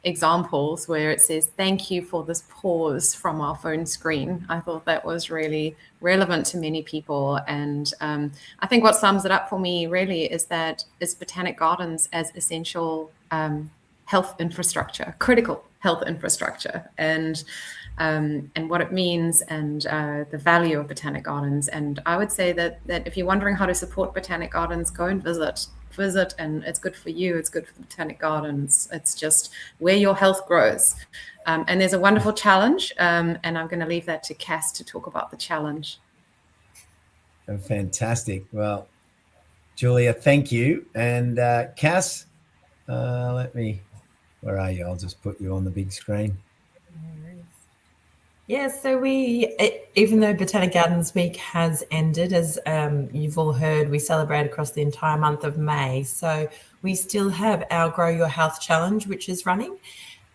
examples, where it says, "Thank you for this pause from our phone screen." I thought that was really relevant to many people. And I think what sums it up for me really is Botanic Gardens as essential health infrastructure, critical health infrastructure, and what it means, and the value of Botanic Gardens. And I would say that if you're wondering how to support Botanic Gardens, go and visit, and it's good for you, it's good for Botanic Gardens. It's just where your health grows. And there's a wonderful challenge, and I'm going to leave that to Cass to talk about the challenge. Oh, fantastic. Well, Julia, thank you. And Cass, where are you? I'll just put you on the big screen. Yeah, so even though Botanic Gardens Week has ended, as you've all heard, we celebrate across the entire month of May. So we still have our Grow Your Health Challenge, which is running,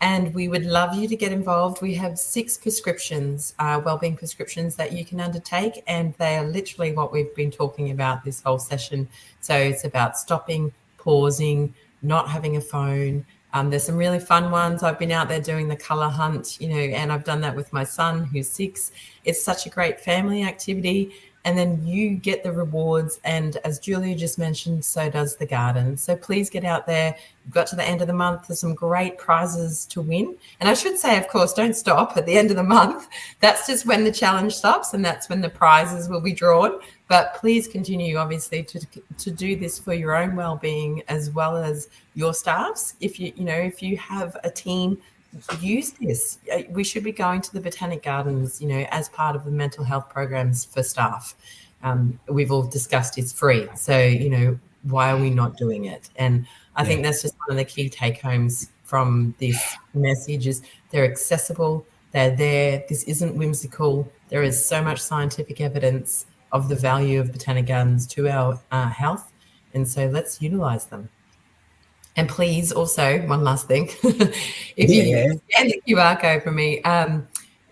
and we would love you to get involved. We have 6 prescriptions, wellbeing prescriptions that you can undertake, and they are literally what we've been talking about this whole session. So it's about stopping, pausing, not having a phone. There's some really fun ones. I've been out there doing the colour hunt, and I've done that with my son who's 6. It's such a great family activity. And then you get the rewards. And as Julia just mentioned, so does the garden. So please get out there. We've got to the end of the month. There's some great prizes to win. And I should say, of course, don't stop at the end of the month. That's just when the challenge stops, and that's when the prizes will be drawn. But please continue, obviously, to do this for your own well-being as well as your staff's. If you have a team, use this. We should be going to the Botanic Gardens, as part of the mental health programs for staff. We've all discussed it's free. So, why are we not doing it? And I think that's just one of the key take-homes from this message is they're accessible, they're there. This isn't whimsical. There is so much scientific evidence of the value of Botanic Gardens to our health. And so let's utilize them. And please also, one last thing, if you scan the QR code for me,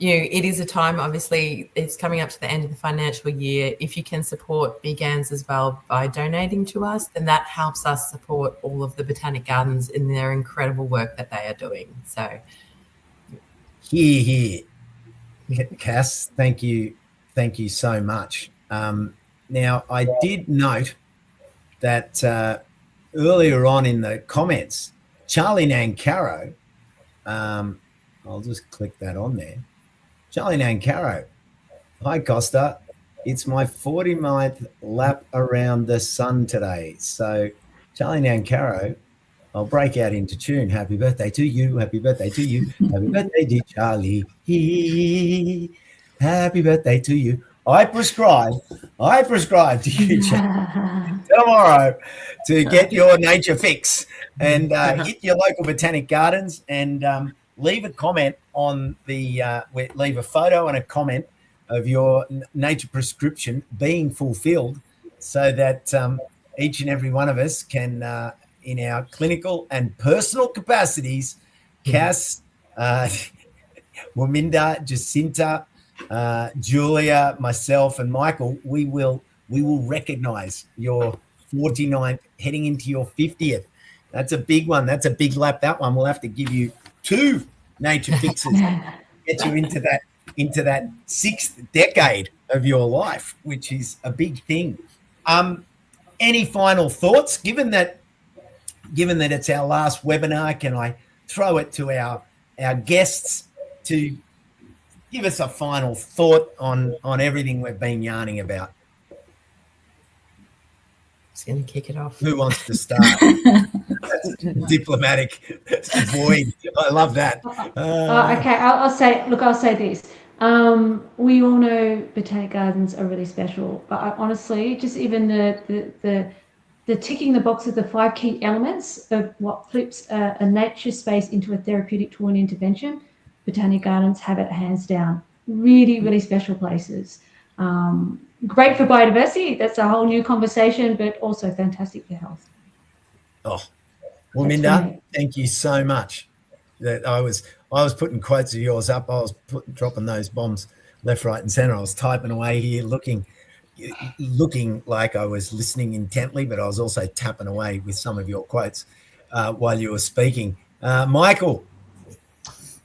it is a time, obviously, it's coming up to the end of the financial year. If you can support BGANZ as well by donating to us, then that helps us support all of the Botanic Gardens in their incredible work that they are doing. So, Here. Cass, thank you so much. Now, I did note that earlier on in the comments, Charlie Nancaro, I'll just click that on there. Charlie Nancaro, hi Costa, it's my 49th lap around the sun today. So Charlie Nancaro, I'll break out into tune. Happy birthday to you, happy birthday to you, happy birthday dear Charlie, happy birthday to you. I prescribe to you tomorrow to get your Nature Fix and hit your local Botanic Gardens and leave a comment on leave a photo and a comment of your nature prescription being fulfilled, so that each and every one of us can, in our clinical and personal capacities, Cass, Wamninda, Jacinta, Julia, myself, and Michael, we will recognize your 49th heading into your 50th. That's a big one. That's a big lap. That one, we'll have to give you 2 nature fixes, get you into that 6th decade of your life, which is a big thing. Any final thoughts? Given that it's our last webinar, can I throw it to our guests to give us a final thought on everything we've been yarning about? Just going to kick it off. Who wants to start? Diplomatic void. I love that. Okay, I'll say this. We all know Botanic Gardens are really special, but honestly, just even the ticking the box of the 5 key elements of what flips a nature space into a therapeutic tool and intervention, Botanic Gardens have it hands down. Really, really special places. Great for biodiversity. That's a whole new conversation, but also fantastic for health. Oh, Wamninda, thank you so much. That I was putting quotes of yours up. I was dropping those bombs left, right, and centre. I was typing away here, looking like I was listening intently, but I was also tapping away with some of your quotes while you were speaking. Michael.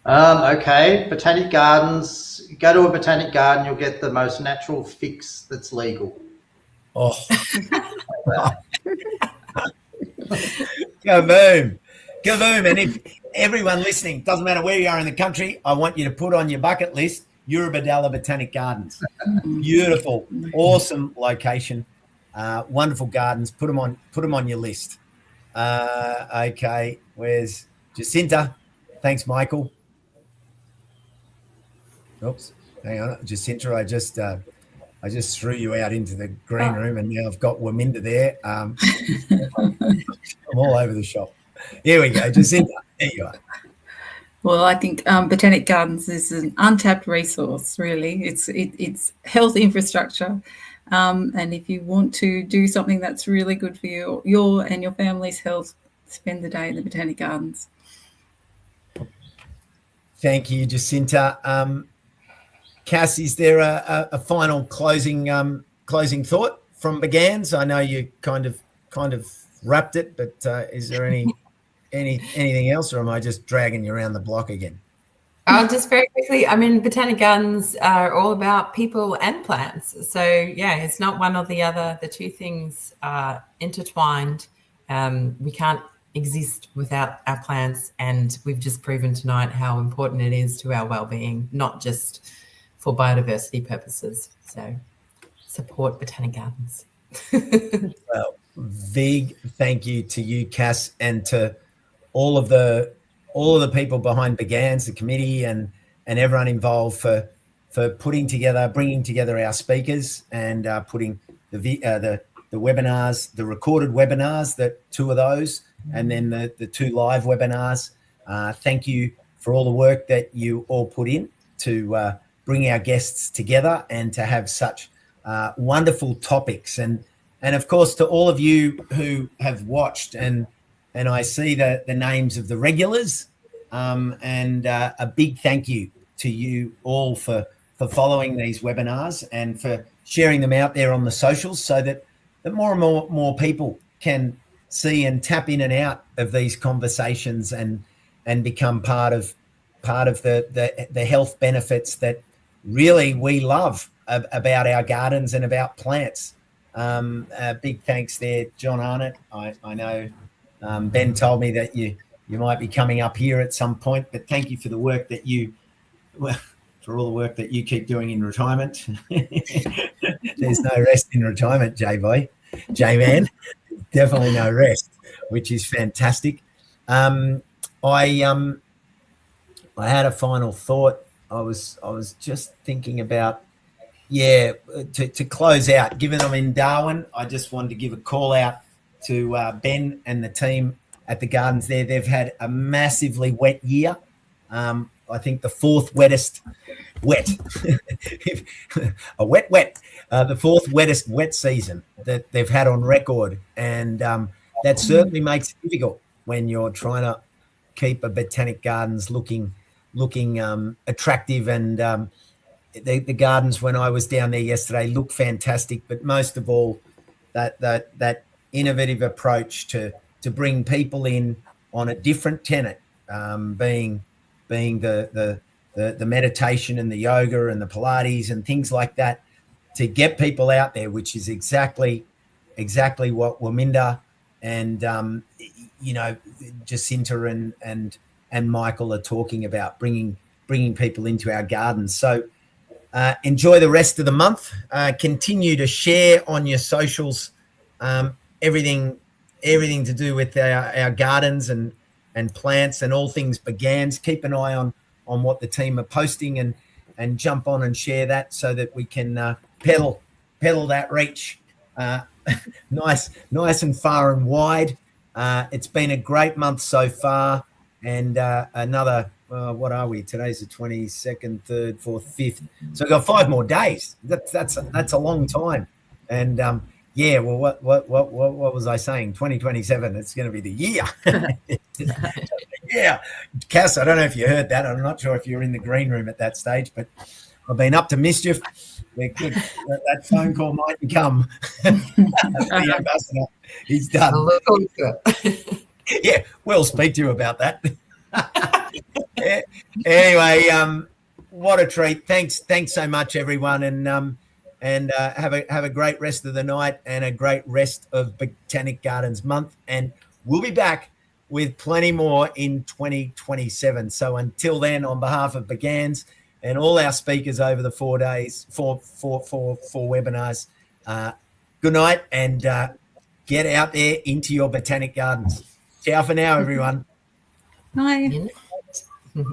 Okay, Botanic Gardens. Go to a Botanic Garden, you'll get the most natural fix that's legal. Oh. Kaboom. Kaboom. And if everyone listening, doesn't matter where you are in the country, I want you to put on your bucket list Eurobodalla Botanic Gardens. Beautiful, awesome location, wonderful gardens. Put them on your list. Okay, where's Jacinta? Thanks, Michael. Oops, hang on, Jacinta. I just threw you out into the green room, and now I've got Wamninda there. I'm all over the shop. Here we go, Jacinta. There you are. Well, I think Botanic Gardens is an untapped resource, really. It's health infrastructure. And if you want to do something that's really good for your and your family's health, spend the day in the Botanic Gardens. Thank you, Jacinta. Cass, is there a final closing thought from BGANZ? I know you kind of wrapped it, but is there anything else, or am I just dragging you around the block again? Just very quickly, I mean, Botanic Gardens are all about people and plants. So, yeah, it's not one or the other. The two things are intertwined. We can't exist without our plants, and we've just proven tonight how important it is to our well-being, not just for biodiversity purposes. So support Botanic Gardens. Well, big thank you to you, Cass, and to all of the people behind BGANZ, the committee, and everyone involved for bringing together our speakers and putting the webinars, the recorded webinars, that 2 of those, and then the 2 live webinars. Thank you for all the work that you all put in to bring our guests together and to have such wonderful topics. And of course, to all of you who have watched, and I see the names of the regulars, and a big thank you to you all for following these webinars and for sharing them out there on the socials, so that more and more people can see and tap in and out of these conversations and become part of the health benefits that really we love about our gardens and about plants. Big thanks there, John Arnott. I know Ben told me that you might be coming up here at some point, but thank you for the work that for all the work that you keep doing in retirement. There's no rest in retirement, J-Man. Definitely no rest, which is fantastic. I had a final thought. I was just thinking about, to close out, given I'm in Darwin, I just wanted to give a call out to Ben and the team at the gardens there. They've had a massively wet year. I think the 4th wettest wet, the 4th wettest wet season that they've had on record. And that certainly makes it difficult when you're trying to keep a Botanic Gardens looking attractive. And the gardens, when I was down there yesterday, looked fantastic. But most of all, that innovative approach to bring people in on a different tenet, being the meditation and the yoga and the Pilates and things like that, to get people out there, which is exactly what Wamninda and Jacinta and Michael are talking about, bringing people into our gardens. So enjoy the rest of the month. Continue to share on your socials everything to do with our gardens and plants and all things BGANZ. Keep an eye on what the team are posting and jump on and share that, so that we can pedal that reach nice and far and wide. It's been a great month so far, and another what are we? Today's the 22nd, 3rd, 4th, 5th. So we've got 5 more days. That's a long time, and Yeah, well, what was I saying? 2027, it's going to be the year. Yeah. Cass, I don't know if you heard that. I'm not sure if you were in the green room at that stage, but I've been up to mischief. That phone call mightn't come. The ambassador, he's done. I'll look forward to it. Yeah, we'll speak to you about that. Anyway, what a treat. Thanks so much, everyone, and have a great rest of the night and a great rest of Botanic Gardens Month. And we'll be back with plenty more in 2027. So until then, on behalf of BGANZ and all our speakers over the 4 days, four webinars, good night, and get out there into your botanic gardens. Ciao for now, everyone. Bye. Yeah.